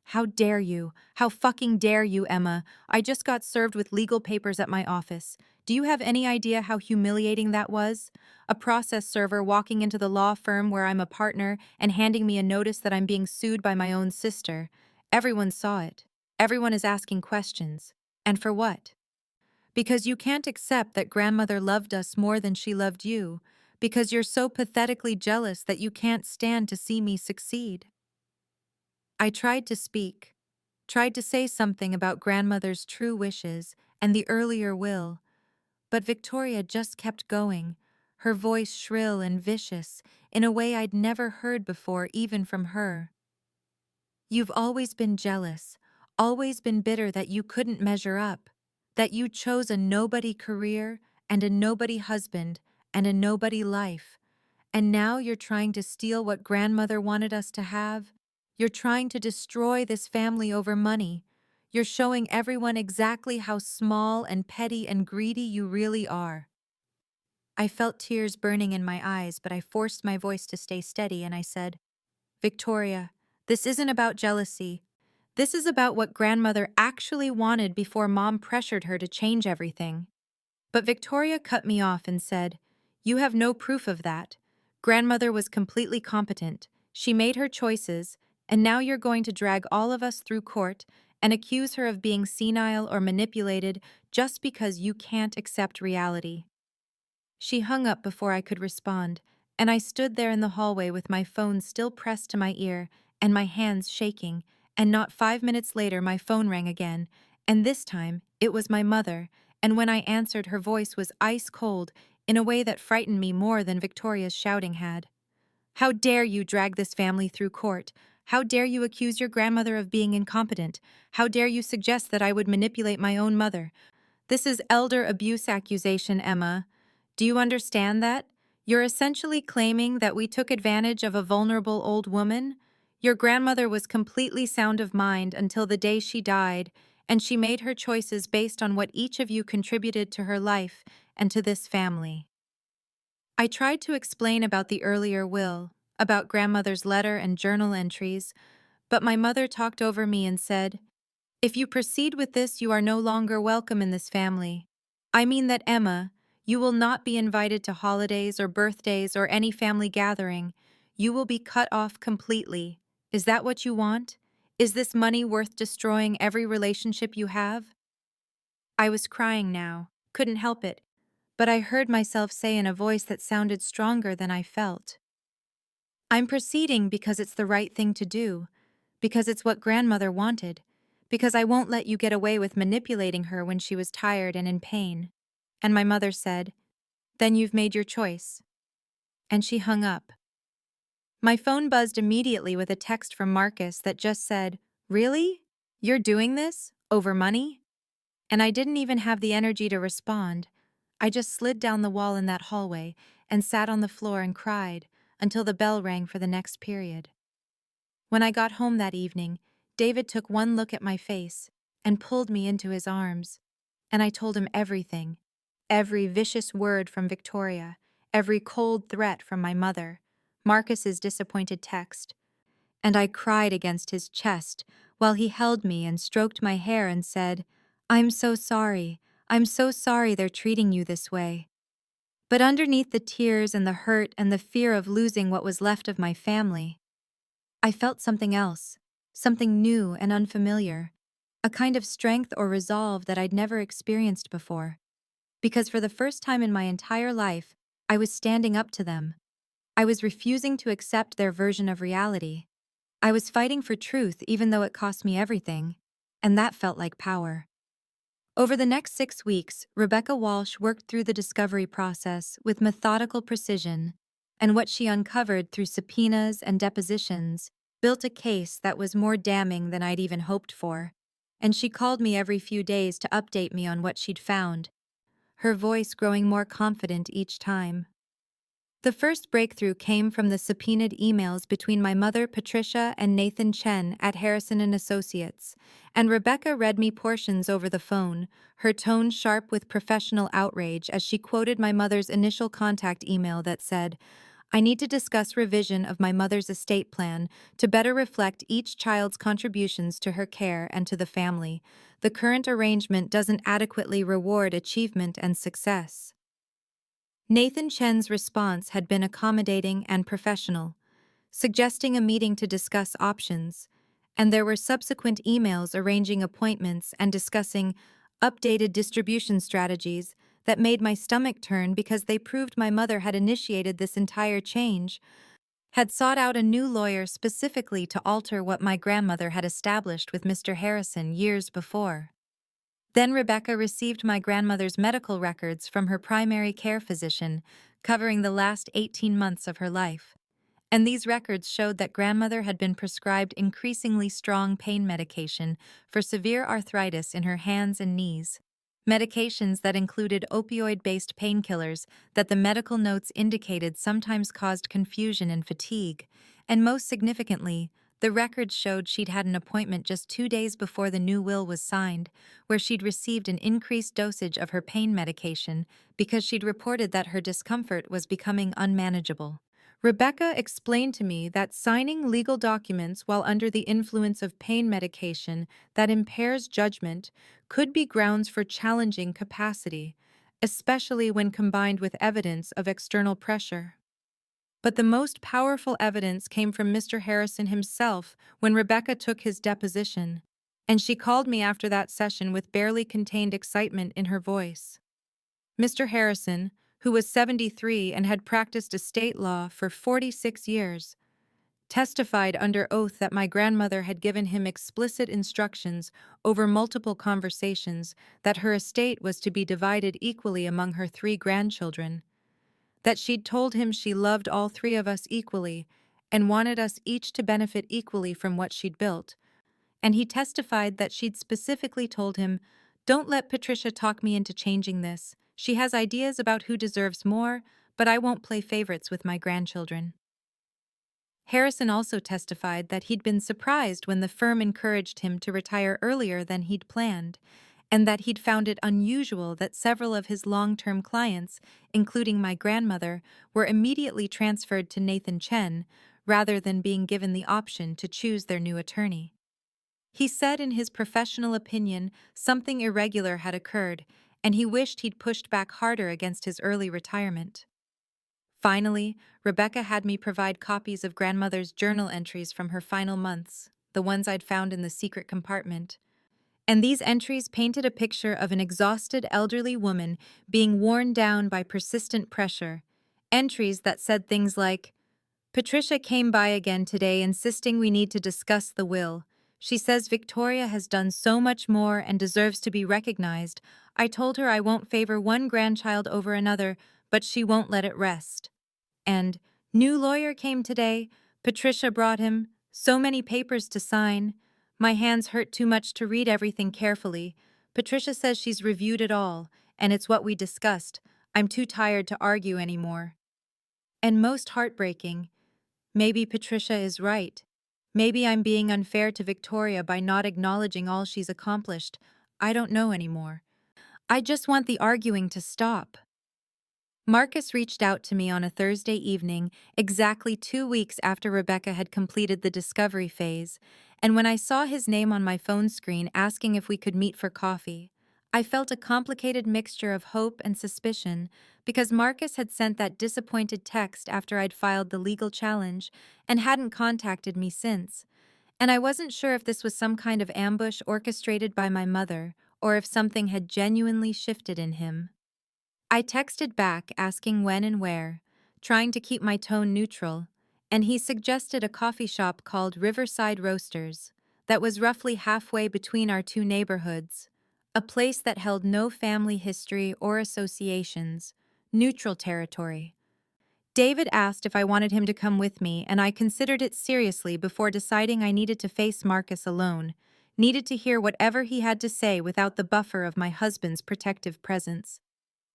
[SPEAKER 1] "How dare you? How fucking dare you, Emma? I just got served with legal papers at my office. Do you have any idea how humiliating that was? A process server walking into the law firm where I'm a partner and handing me a notice that I'm being sued by my own sister. Everyone saw it. Everyone is asking questions. And for what? Because you can't accept that grandmother loved us more than she loved you. Because you're so pathetically jealous that you can't stand to see me succeed." I tried to speak, tried to say something about grandmother's true wishes and the earlier will, but Victoria just kept going, her voice shrill and vicious in a way I'd never heard before, even from her. "You've always been jealous, always been bitter that you couldn't measure up, that you chose a nobody career and a nobody husband and a nobody life. And now you're trying to steal what grandmother wanted us to have. You're trying to destroy this family over money. You're showing everyone exactly how small and petty and greedy you really are. I felt tears burning in my eyes, but I forced my voice to stay steady and I said, Victoria, this isn't about jealousy. This is about what grandmother actually wanted before mom pressured her to change everything. But Victoria cut me off and said, You have no proof of that. Grandmother was completely competent. She made her choices, and now you're going to drag all of us through court and accuse her of being senile or manipulated just because you can't accept reality. She hung up before I could respond, and I stood there in the hallway with my phone still pressed to my ear and my hands shaking, and not 5 minutes later my phone rang again, and this time it was my mother, and when I answered her voice was ice cold in a way that frightened me more than Victoria's shouting had. How dare you drag this family through court? How dare you accuse your grandmother of being incompetent? How dare you suggest that I would manipulate my own mother? This is elder abuse accusation, Emma. Do you understand that? You're essentially claiming that we took advantage of a vulnerable old woman. Your grandmother was completely sound of mind until the day she died, and she made her choices based on what each of you contributed to her life and to this family. I tried to explain about the earlier will, about grandmother's letter and journal entries, but my mother talked over me and said, If you proceed with this, you are no longer welcome in this family. I mean that, Emma, you will not be invited to holidays or birthdays or any family gathering. You will be cut off completely. Is that what you want? Is this money worth destroying every relationship you have? I was crying now, couldn't help it, but I heard myself say in a voice that sounded stronger than I felt, I'm proceeding because it's the right thing to do, because it's what grandmother wanted, because I won't let you get away with manipulating her when she was tired and in pain. And my mother said, Then you've made your choice. And she hung up. My phone buzzed immediately with a text from Marcus that just said, Really? You're doing this? Over money? And I didn't even have the energy to respond. I just slid down the wall in that hallway and sat on the floor and cried until the bell rang for the next period. When I got home that evening, David took one look at my face and pulled me into his arms, and I told him everything, every vicious word from Victoria, every cold threat from my mother, Marcus's disappointed text, and I cried against his chest while he held me and stroked my hair and said, I'm so sorry. I'm so sorry they're treating you this way. But underneath the tears and the hurt and the fear of losing what was left of my family, I felt something else, something new and unfamiliar, a kind of strength or resolve that I'd never experienced before. Because for the first time in my entire life, I was standing up to them. I was refusing to accept their version of reality. I was fighting for truth even though it cost me everything, and that felt like power. Over the next 6 weeks, Rebecca Walsh worked through the discovery process with methodical precision, and what she uncovered through subpoenas and depositions built a case that was more damning than I'd even hoped for, and she called me every few days to update me on what she'd found, her voice growing more confident each time. The first breakthrough came from the subpoenaed emails between my mother Patricia and Nathan Chen at Harrison and Associates, and Rebecca read me portions over the phone, her tone sharp with professional outrage as she quoted my mother's initial contact email that said, I need to discuss revision of my mother's estate plan to better reflect each child's contributions to her care and to the family. The current arrangement doesn't adequately reward achievement and success. Nathan Chen's response had been accommodating and professional, suggesting a meeting to discuss options, and there were subsequent emails arranging appointments and discussing updated distribution strategies that made my stomach turn because they proved my mother had initiated this entire change, had sought out a new lawyer specifically to alter what my grandmother had established with Mr. Harrison years before. Then Rebecca received my grandmother's medical records from her primary care physician, covering the last 18 months of her life. And these records showed that grandmother had been prescribed increasingly strong pain medication for severe arthritis in her hands and knees. Medications that included opioid-based painkillers that the medical notes indicated sometimes caused confusion and fatigue, and most significantly, The records showed she'd had an appointment just 2 days before the new will was signed, where she'd received an increased dosage of her pain medication because she'd reported that her discomfort was becoming unmanageable. Rebecca explained to me that signing legal documents while under the influence of pain medication that impairs judgment could be grounds for challenging capacity, especially when combined with evidence of external pressure. But the most powerful evidence came from Mr. Harrison himself when Rebecca took his deposition, and she called me after that session with barely contained excitement in her voice. Mr. Harrison, who was 73 and had practiced estate law for 46 years, testified under oath that my grandmother had given him explicit instructions over multiple conversations that her estate was to be divided equally among her 3 grandchildren, that she'd told him she loved all 3 of us equally and wanted us each to benefit equally from what she'd built, and he testified that she'd specifically told him, "Don't let Patricia talk me into changing this. She has ideas about who deserves more, but I won't play favorites with my grandchildren." Harrison also testified that he'd been surprised when the firm encouraged him to retire earlier than he'd planned, and that he'd found it unusual that several of his long-term clients, including my grandmother, were immediately transferred to Nathan Chen, rather than being given the option to choose their new attorney. He said in his professional opinion something irregular had occurred, and he wished he'd pushed back harder against his early retirement. Finally, Rebecca had me provide copies of grandmother's journal entries from her final months, the ones I'd found in the secret compartment. And these entries painted a picture of an exhausted elderly woman being worn down by persistent pressure. Entries that said things like, "Patricia came by again today insisting we need to discuss the will. She says Victoria has done so much more and deserves to be recognized. I told her I won't favor one grandchild over another, but she won't let it rest." And, "New lawyer came today. Patricia brought him. So many papers to sign. My hands hurt too much to read everything carefully. Patricia says she's reviewed it all, and it's what we discussed. I'm too tired to argue anymore." And most heartbreaking, maybe Patricia is right. Maybe I'm being unfair to Victoria by not acknowledging all she's accomplished. I don't know anymore. I just want the arguing to stop. Marcus reached out to me on a Thursday evening, exactly 2 weeks after Rebecca had completed the discovery phase, and when I saw his name on my phone screen asking if we could meet for coffee, I felt a complicated mixture of hope and suspicion because Marcus had sent that disappointed text after I'd filed the legal challenge and hadn't contacted me since, and I wasn't sure if this was some kind of ambush orchestrated by my mother or if something had genuinely shifted in him. I texted back asking when and where, trying to keep my tone neutral, and he suggested a coffee shop called Riverside Roasters that was roughly halfway between our 2 neighborhoods, a place that held no family history or associations, neutral territory. David asked if I wanted him to come with me, and I considered it seriously before deciding I needed to face Marcus alone, needed to hear whatever he had to say without the buffer of my husband's protective presence.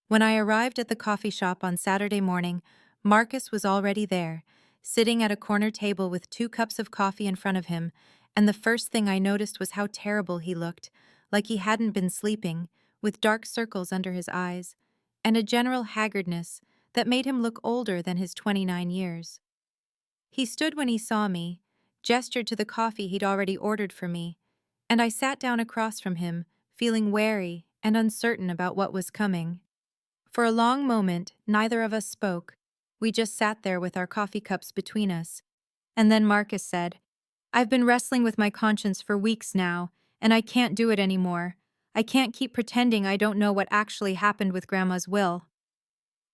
[SPEAKER 1] When I arrived at the coffee shop on Saturday morning, Marcus was already there, sitting at a corner table with 2 cups of coffee in front of him, and the first thing I noticed was how terrible he looked, like he hadn't been sleeping, with dark circles under his eyes, and a general haggardness that made him look older than his 29 years. He stood when he saw me, gestured to the coffee he'd already ordered for me, and I sat down across from him, feeling wary and uncertain about what was coming. For a long moment, neither of us spoke. We just sat there with our coffee cups between us. And then Marcus said, "I've been wrestling with my conscience for weeks now, and I can't do it anymore. I can't keep pretending I don't know what actually happened with Grandma's will."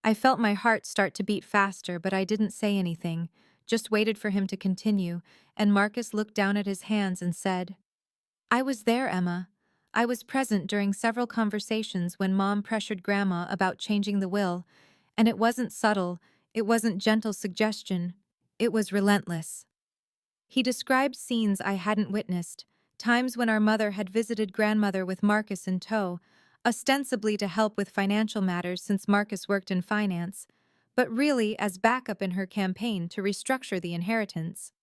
[SPEAKER 1] I felt my heart start to beat faster, but I didn't say anything, just waited for him to continue, and Marcus looked down at his hands and said, "I was there, Emma. I was present during several conversations when Mom pressured Grandma about changing the will, and it wasn't subtle, it wasn't gentle suggestion, it was relentless." He described scenes I hadn't witnessed, times when our mother had visited grandmother with Marcus in tow, ostensibly to help with financial matters since Marcus worked in finance, but really as backup in her campaign to restructure the inheritance.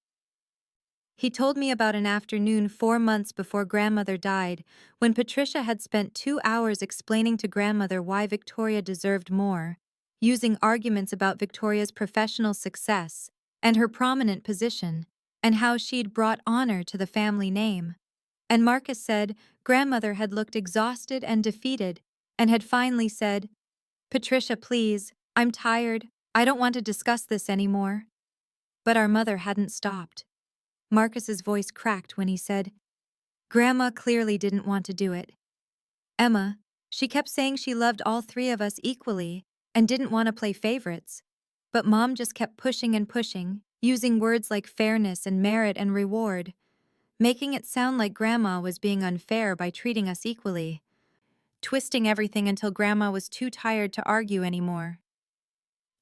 [SPEAKER 1] He told me about an afternoon 4 months before grandmother died, when Patricia had spent 2 hours explaining to grandmother why Victoria deserved more, using arguments about Victoria's professional success and her prominent position, and how she'd brought honor to the family name. And Marcus said grandmother had looked exhausted and defeated, and had finally said, "Patricia, please, I'm tired. I don't want to discuss this anymore." But our mother hadn't stopped. Marcus's voice cracked when he said, "Grandma clearly didn't want to do it. Emma, she kept saying she loved all three of us equally and didn't want to play favorites. But Mom just kept pushing and pushing, using words like fairness and merit and reward, making it sound like Grandma was being unfair by treating us equally, twisting everything until Grandma was too tired to argue anymore."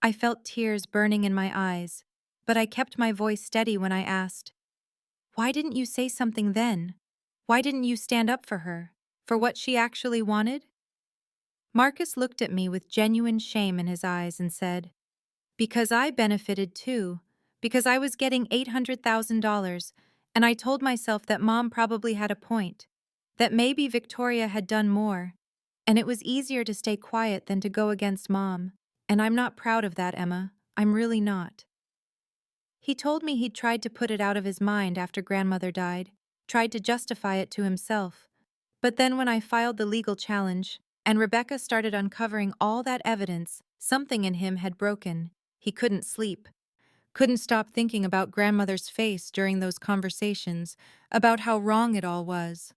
[SPEAKER 1] I felt tears burning in my eyes, but I kept my voice steady when I asked, "Why didn't you say something then? Why didn't you stand up for her, for what she actually wanted?" Marcus looked at me with genuine shame in his eyes and said, "Because I benefited too. Because I was getting $800,000, and I told myself that Mom probably had a point, that maybe Victoria had done more, and it was easier to stay quiet than to go against Mom. And I'm not proud of that, Emma. I'm really not." He told me he'd tried to put it out of his mind after grandmother died, tried to justify it to himself. But then when I filed the legal challenge, and Rebecca started uncovering all that evidence, something in him had broken. He couldn't sleep. Couldn't stop thinking about grandmother's face during those conversations, about how wrong it all was.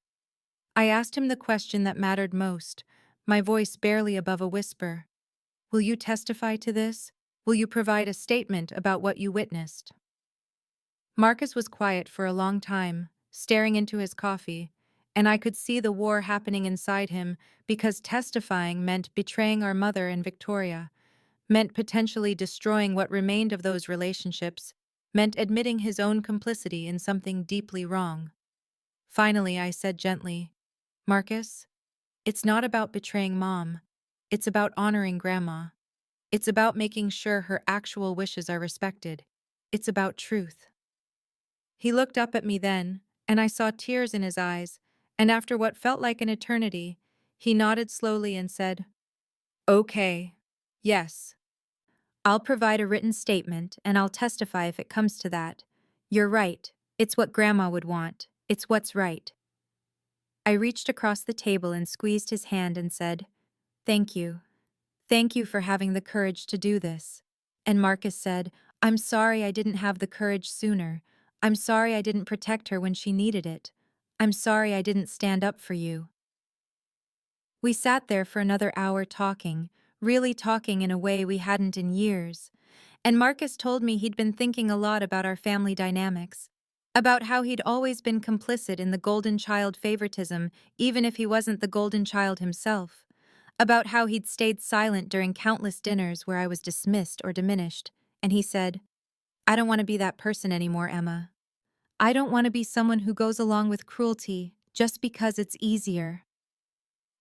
[SPEAKER 1] I asked him the question that mattered most, my voice barely above a whisper. "Will you testify to this? Will you provide a statement about what you witnessed?" Marcus was quiet for a long time, staring into his coffee, and I could see the war happening inside him because testifying meant betraying our mother and Victoria, meant potentially destroying what remained of those relationships, meant admitting his own complicity in something deeply wrong. Finally, I said gently, "Marcus, it's not about betraying Mom. It's about honoring Grandma. It's about making sure her actual wishes are respected. It's about truth." He looked up at me then, and I saw tears in his eyes, and after what felt like an eternity, he nodded slowly and said, "Okay. Yes. I'll provide a written statement, and I'll testify if it comes to that. You're right. It's what Grandma would want. It's what's right." I reached across the table and squeezed his hand and said, "Thank you. Thank you for having the courage to do this." And Marcus said, "I'm sorry I didn't have the courage sooner. I'm sorry I didn't protect her when she needed it. I'm sorry I didn't stand up for you." We sat there for another hour talking, really talking in a way we hadn't in years. And Marcus told me he'd been thinking a lot about our family dynamics, about how he'd always been complicit in the golden child favoritism, even if he wasn't the golden child himself, about how he'd stayed silent during countless dinners where I was dismissed or diminished, and he said, "I don't want to be that person anymore, Emma. I don't want to be someone who goes along with cruelty just because it's easier."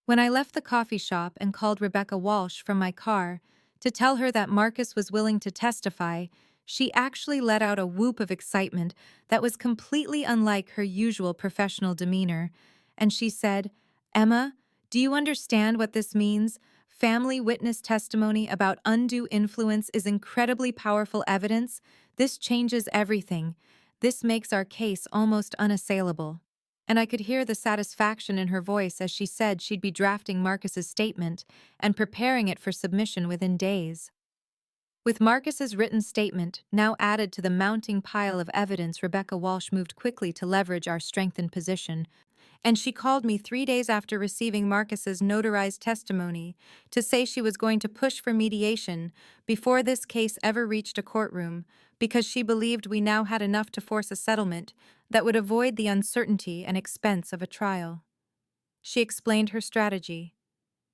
[SPEAKER 1] When I left the coffee shop and called Rebecca Walsh from my car to tell her that Marcus was willing to testify, she actually let out a whoop of excitement that was completely unlike her usual professional demeanor, and she said, "Emma, do you understand what this means? Family witness testimony about undue influence is incredibly powerful evidence. This changes everything. This makes our case almost unassailable." And I could hear the satisfaction in her voice as she said she'd be drafting Marcus's statement and preparing it for submission within days. With Marcus's written statement now added to the mounting pile of evidence, Rebecca Walsh moved quickly to leverage our strengthened position, and she called me 3 days after receiving Marcus's notarized testimony to say she was going to push for mediation before this case ever reached a courtroom, because she believed we now had enough to force a settlement that would avoid the uncertainty and expense of a trial. She explained her strategy.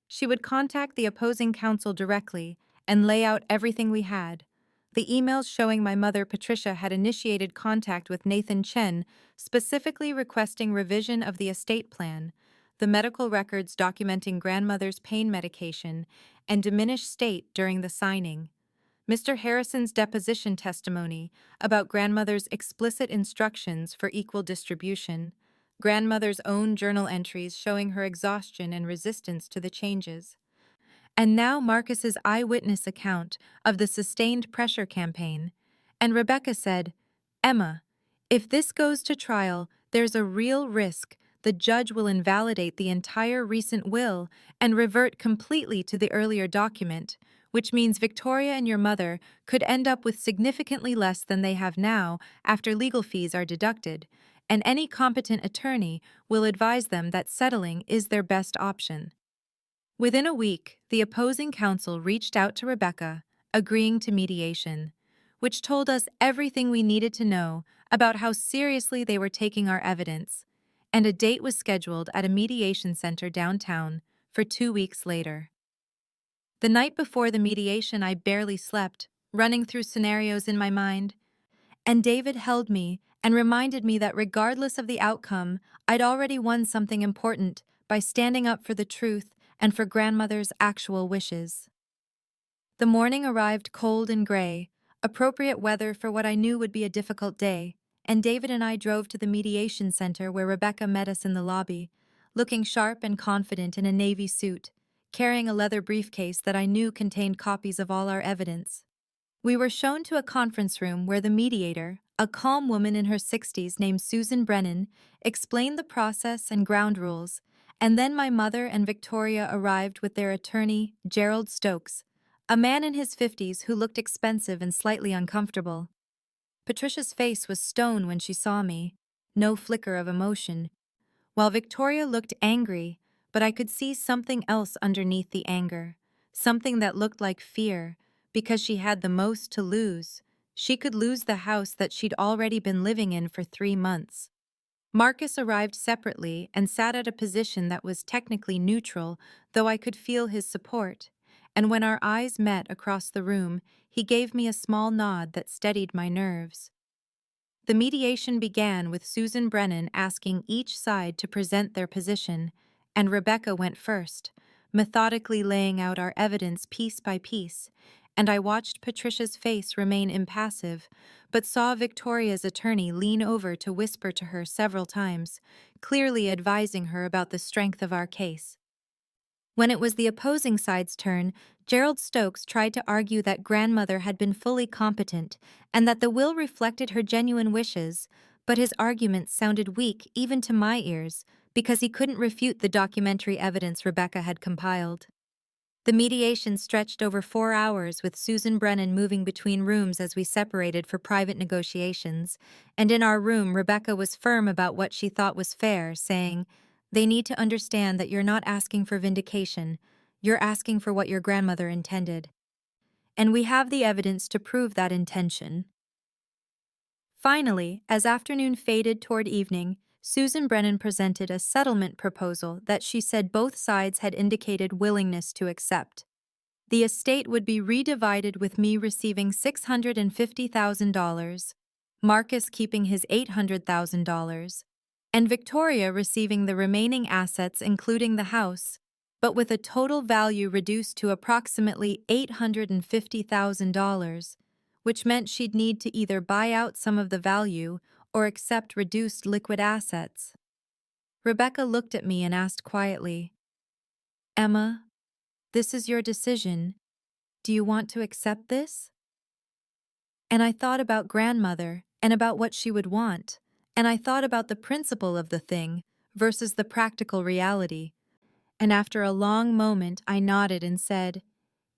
[SPEAKER 1] She would contact the opposing counsel directly and lay out everything we had. The emails showing my mother, Patricia, had initiated contact with Nathan Chen, specifically requesting revision of the estate plan, the medical records documenting grandmother's pain medication, and diminished state during the signing. Mr. Harrison's deposition testimony about grandmother's explicit instructions for equal distribution, grandmother's own journal entries showing her exhaustion and resistance to the changes, and now Marcus's eyewitness account of the sustained pressure campaign. And Rebecca said, "Emma, if this goes to trial, there's a real risk the judge will invalidate the entire recent will and revert completely to the earlier document, which means Victoria and your mother could end up with significantly less than they have now after legal fees are deducted, and any competent attorney will advise them that settling is their best option." Within a week, the opposing counsel reached out to Rebecca, agreeing to mediation, which told us everything we needed to know about how seriously they were taking our evidence, and a date was scheduled at a mediation center downtown for 2 weeks later. The night before the mediation, I barely slept, running through scenarios in my mind, and David held me and reminded me that regardless of the outcome, I'd already won something important by standing up for the truth and for grandmother's actual wishes. The morning arrived cold and gray, appropriate weather for what I knew would be a difficult day, and David and I drove to the mediation center where Rebecca met us in the lobby, looking sharp and confident in a navy suit, carrying a leather briefcase that I knew contained copies of all our evidence. We were shown to a conference room where the mediator, a calm woman in her 60s named Susan Brennan, explained the process and ground rules, and then my mother and Victoria arrived with their attorney, Gerald Stokes, a man in his 50s who looked expensive and slightly uncomfortable. Patricia's face was stone when she saw me, no flicker of emotion, while Victoria looked angry, but I could see something else underneath the anger, something that looked like fear, because she had the most to lose. She could lose the house that she'd already been living in for 3 months. Marcus arrived separately and sat at a position that was technically neutral, though I could feel his support, and when our eyes met across the room, he gave me a small nod that steadied my nerves. The mediation began with Susan Brennan asking each side to present their position, and Rebecca went first, methodically laying out our evidence piece by piece, and I watched Patricia's face remain impassive, but saw Victoria's attorney lean over to whisper to her several times, clearly advising her about the strength of our case. When it was the opposing side's turn, Gerald Stokes tried to argue that grandmother had been fully competent and that the will reflected her genuine wishes, but his arguments sounded weak even to my ears because he couldn't refute the documentary evidence Rebecca had compiled. The mediation stretched over 4 hours, with Susan Brennan moving between rooms as we separated for private negotiations, and in our room Rebecca was firm about what she thought was fair, saying, "They need to understand that you're not asking for vindication, you're asking for what your grandmother intended. And we have the evidence to prove that intention." Finally, as afternoon faded toward evening, Susan Brennan presented a settlement proposal that she said both sides had indicated willingness to accept. The estate would be redivided, with me receiving $650,000, Marcus keeping his $800,000, and Victoria receiving the remaining assets including the house, but with a total value reduced to approximately $850,000, which meant she'd need to either buy out some of the value or accept reduced liquid assets. Rebecca looked at me and asked quietly, "Emma, this is your decision. Do you want to accept this?" And I thought about grandmother and about what she would want, and I thought about the principle of the thing versus the practical reality. And after a long moment, I nodded and said,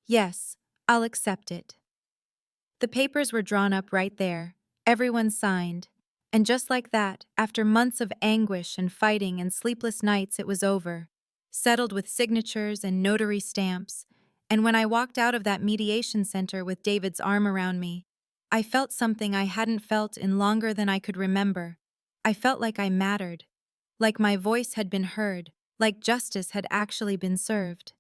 [SPEAKER 1] "Yes, I'll accept it." The papers were drawn up right there. Everyone signed. And just like that, after months of anguish and fighting and sleepless nights, it was over, settled with signatures and notary stamps. And when I walked out of that mediation center with David's arm around me, I felt something I hadn't felt in longer than I could remember. I felt like I mattered, like my voice had been heard, like justice had actually been served.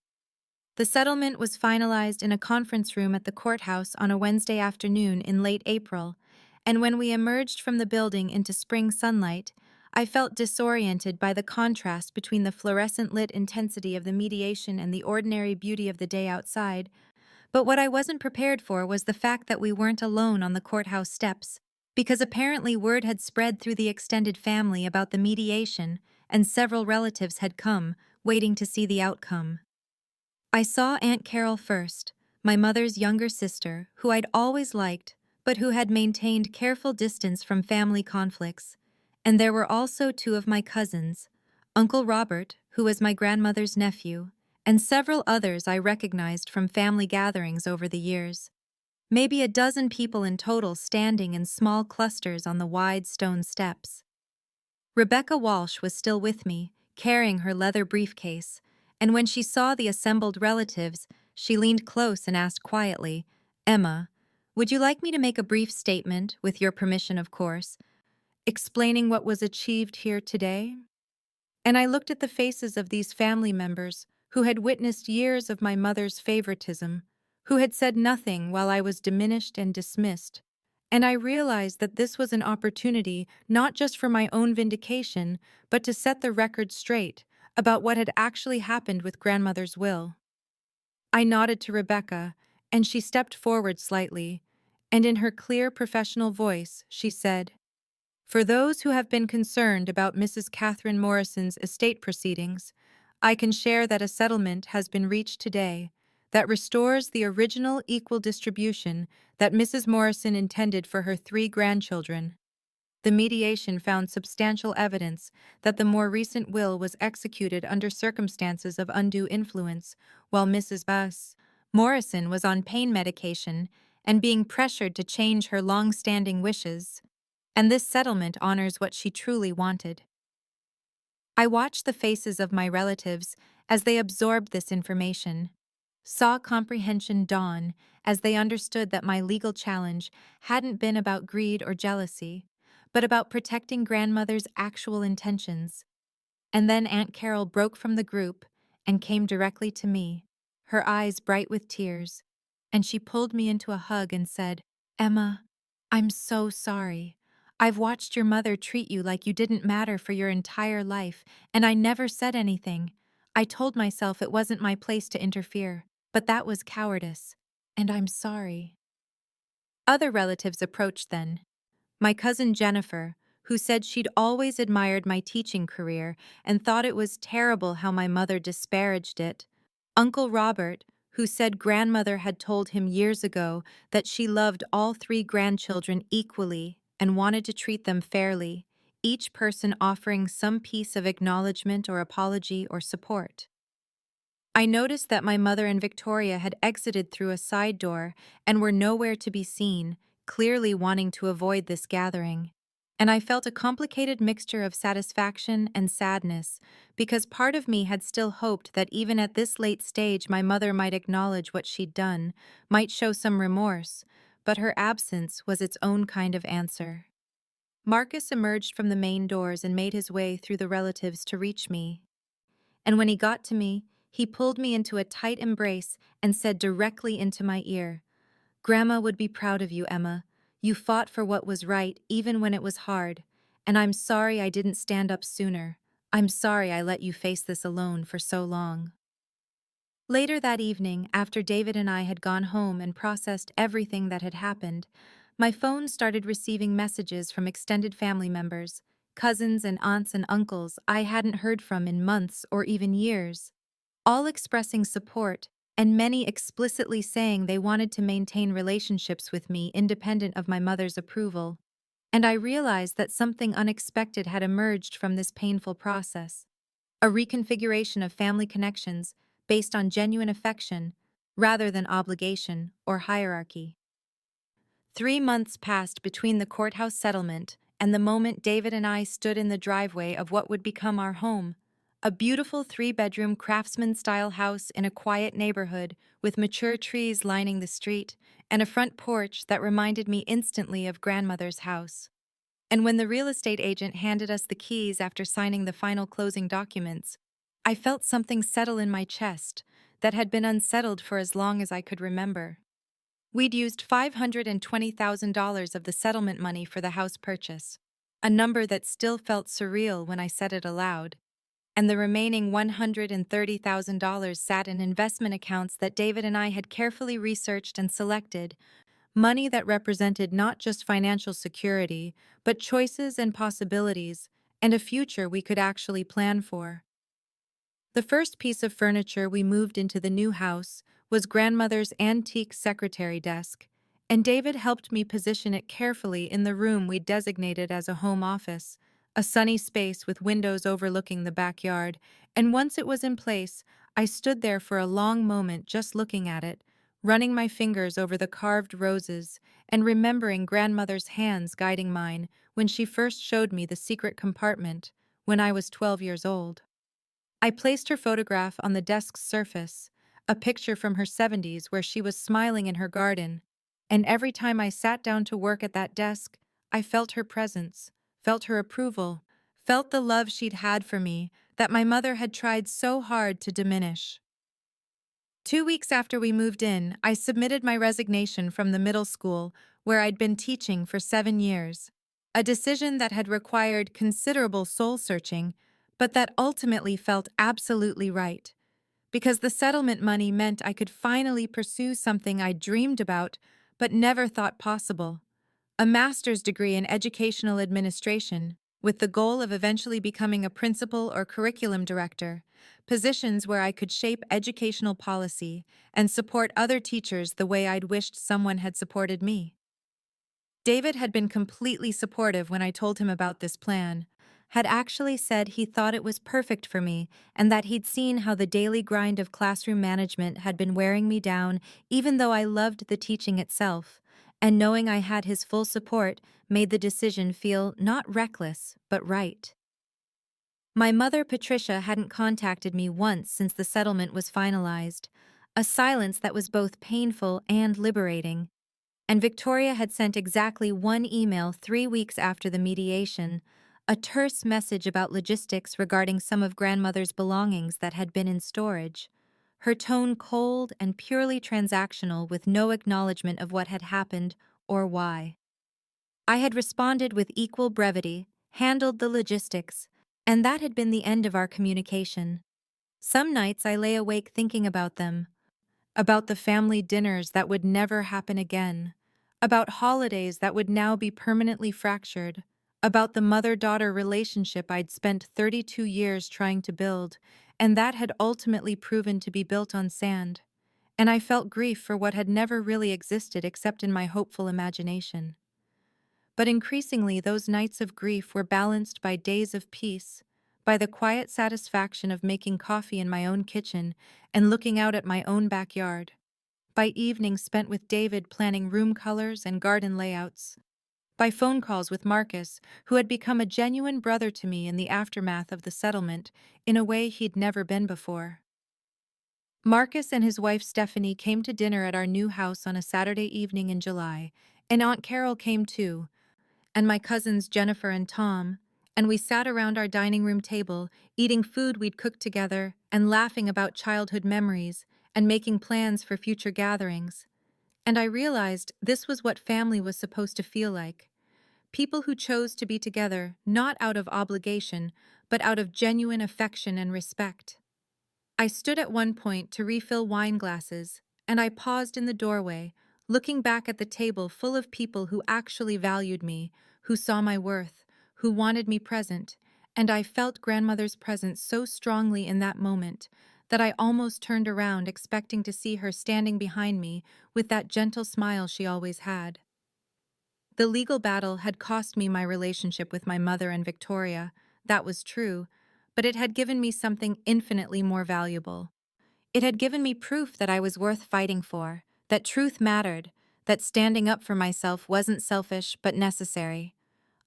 [SPEAKER 1] The settlement was finalized in a conference room at the courthouse on a Wednesday afternoon in late April, and when we emerged from the building into spring sunlight, I felt disoriented by the contrast between the fluorescent-lit intensity of the mediation and the ordinary beauty of the day outside, But what I wasn't prepared for was the fact that we weren't alone on the courthouse steps, because apparently word had spread through the extended family about the mediation, and several relatives had come, waiting to see the outcome. I saw Aunt Carol first, my mother's younger sister, who I'd always liked, but who had maintained careful distance from family conflicts. And there were also two of my cousins, Uncle Robert, who was my grandmother's nephew, and several others I recognized from family gatherings over the years. Maybe a dozen people in total standing in small clusters on the wide stone steps. Rebecca Walsh was still with me, carrying her leather briefcase, and when she saw the assembled relatives, she leaned close and asked quietly, "Emma, would you like me to make a brief statement, with your permission, of course, explaining what was achieved here today?" And I looked at the faces of these family members who had witnessed years of my mother's favoritism, who had said nothing while I was diminished and dismissed. And I realized that this was an opportunity not just for my own vindication, but to set the record straight about what had actually happened with grandmother's will. I nodded to Rebecca, and she stepped forward slightly, and in her clear professional voice, she said, "For those who have been concerned about Mrs. Catherine Morrison's estate proceedings, I can share that a settlement has been reached today that restores the original equal distribution that Mrs. Morrison intended for her three grandchildren. The mediation found substantial evidence that the more recent will was executed under circumstances of undue influence, while Mrs. Buss Morrison was on pain medication and being pressured to change her long-standing wishes, and this settlement honors what she truly wanted." I watched the faces of my relatives as they absorbed this information, saw comprehension dawn as they understood that my legal challenge hadn't been about greed or jealousy, but about protecting grandmother's actual intentions. And then Aunt Carol broke from the group and came directly to me, her eyes bright with tears, and she pulled me into a hug and said, "Emma, I'm so sorry. I've watched your mother treat you like you didn't matter for your entire life, and I never said anything. I told myself it wasn't my place to interfere, but that was cowardice, and I'm sorry." Other relatives approached then. My cousin Jennifer, who said she'd always admired my teaching career and thought it was terrible how my mother disparaged it. Uncle Robert, who said grandmother had told him years ago that she loved all three grandchildren equally and wanted to treat them fairly, each person offering some piece of acknowledgement or apology or support. I noticed that my mother and Victoria had exited through a side door and were nowhere to be seen, clearly wanting to avoid this gathering. And I felt a complicated mixture of satisfaction and sadness, because part of me had still hoped that even at this late stage my mother might acknowledge what she'd done, might show some remorse, but her absence was its own kind of answer. Marcus emerged from the main doors and made his way through the relatives to reach me. And when he got to me, he pulled me into a tight embrace and said directly into my ear, "Grandma would be proud of you, Emma. You fought for what was right even when it was hard, and I'm sorry I didn't stand up sooner. I'm sorry I let you face this alone for so long." Later that evening, after David and I had gone home and processed everything that had happened, my phone started receiving messages from extended family members, cousins and aunts and uncles I hadn't heard from in months or even years, all expressing support, and many explicitly saying they wanted to maintain relationships with me independent of my mother's approval. And I realized that something unexpected had emerged from this painful process, a reconfiguration of family connections based on genuine affection rather than obligation or hierarchy. 3 months passed between the courthouse settlement and the moment David and I stood in the driveway of what would become our home, a beautiful 3-bedroom craftsman-style house in a quiet neighborhood with mature trees lining the street and a front porch that reminded me instantly of grandmother's house. And when the real estate agent handed us the keys after signing the final closing documents, I felt something settle in my chest that had been unsettled for as long as I could remember. We'd used $520,000 of the settlement money for the house purchase, a number that still felt surreal when I said it aloud. and the remaining $130,000 sat in investment accounts that David and I had carefully researched and selected, money that represented not just financial security, but choices and possibilities, and a future we could actually plan for. The first piece of furniture we moved into the new house was grandmother's antique secretary desk, and David helped me position it carefully in the room we designated as a home office, a sunny space with windows overlooking the backyard, and once it was in place, I stood there for a long moment just looking at it, running my fingers over the carved roses and remembering grandmother's hands guiding mine when she first showed me the secret compartment when I was 12 years old. I placed her photograph on the desk's surface, a picture from her 70s where she was smiling in her garden, and every time I sat down to work at that desk, I felt her presence, felt her approval, felt the love she'd had for me that my mother had tried so hard to diminish. 2 weeks after we moved in, I submitted my resignation from the middle school where I'd been teaching for 7 years, a decision that had required considerable soul searching, but that ultimately felt absolutely right, because the settlement money meant I could finally pursue something I dreamed about but never thought possible: a master's degree in educational administration, with the goal of eventually becoming a principal or curriculum director, positions where I could shape educational policy and support other teachers the way I'd wished someone had supported me. David had been completely supportive when I told him about this plan, had actually said he thought it was perfect for me and that he'd seen how the daily grind of classroom management had been wearing me down even though I loved the teaching itself, and knowing I had his full support made the decision feel not reckless, but right. My mother, Patricia, hadn't contacted me once since the settlement was finalized, a silence that was both painful and liberating. And Victoria had sent exactly one email 3 weeks after the mediation, a terse message about logistics regarding some of grandmother's belongings that had been in storage, her tone cold and purely transactional with no acknowledgement of what had happened or why. I had responded with equal brevity, handled the logistics, and that had been the end of our communication. Some nights I lay awake thinking about them, about the family dinners that would never happen again, about holidays that would now be permanently fractured, about the mother-daughter relationship I'd spent 32 years trying to build, and that had ultimately proven to be built on sand. And I felt grief for what had never really existed except in my hopeful imagination. But increasingly, those nights of grief were balanced by days of peace, by the quiet satisfaction of making coffee in my own kitchen and looking out at my own backyard, by evenings spent with David planning room colors and garden layouts, by phone calls with Marcus, who had become a genuine brother to me in the aftermath of the settlement in a way he'd never been before. Marcus and his wife Stephanie came to dinner at our new house on a Saturday evening in July, and Aunt Carol came too, and my cousins Jennifer and Tom, and we sat around our dining room table, eating food we'd cooked together and laughing about childhood memories and making plans for future gatherings. And I realized this was what family was supposed to feel like: people who chose to be together not out of obligation, but out of genuine affection and respect. I stood at one point to refill wine glasses, and I paused in the doorway, looking back at the table full of people who actually valued me, who saw my worth, who wanted me present, and I felt grandmother's presence so strongly in that moment that I almost turned around expecting to see her standing behind me with that gentle smile she always had. The legal battle had cost me my relationship with my mother and Victoria, that was true, but it had given me something infinitely more valuable. It had given me proof that I was worth fighting for, that truth mattered, that standing up for myself wasn't selfish but necessary.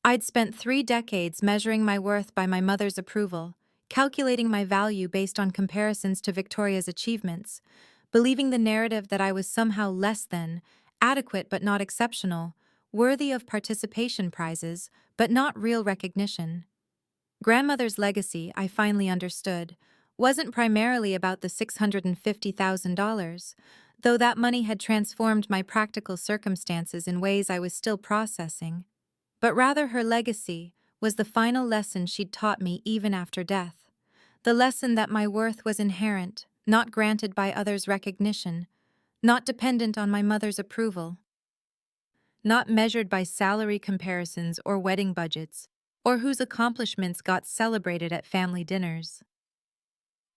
[SPEAKER 1] I'd spent 3 decades measuring my worth by my mother's approval, calculating my value based on comparisons to Victoria's achievements, believing the narrative that I was somehow less than, adequate but not exceptional, worthy of participation prizes but not real recognition. Grandmother's legacy, I finally understood, wasn't primarily about the $650,000, though that money had transformed my practical circumstances in ways I was still processing, but rather her legacy was the final lesson she'd taught me even after death: The lesson that my worth was inherent, not granted by others' recognition, not dependent on my mother's approval, not measured by salary comparisons or wedding budgets, or whose accomplishments got celebrated at family dinners.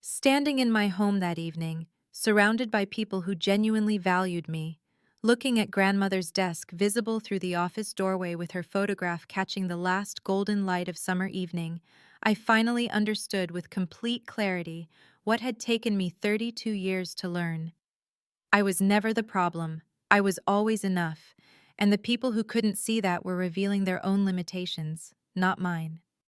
[SPEAKER 1] Standing in my home that evening, surrounded by people who genuinely valued me, looking at grandmother's desk visible through the office doorway with her photograph catching the last golden light of summer evening, I finally understood with complete clarity what had taken me 32 years to learn. I was never the problem, I was always enough, and the people who couldn't see that were revealing their own limitations, not mine.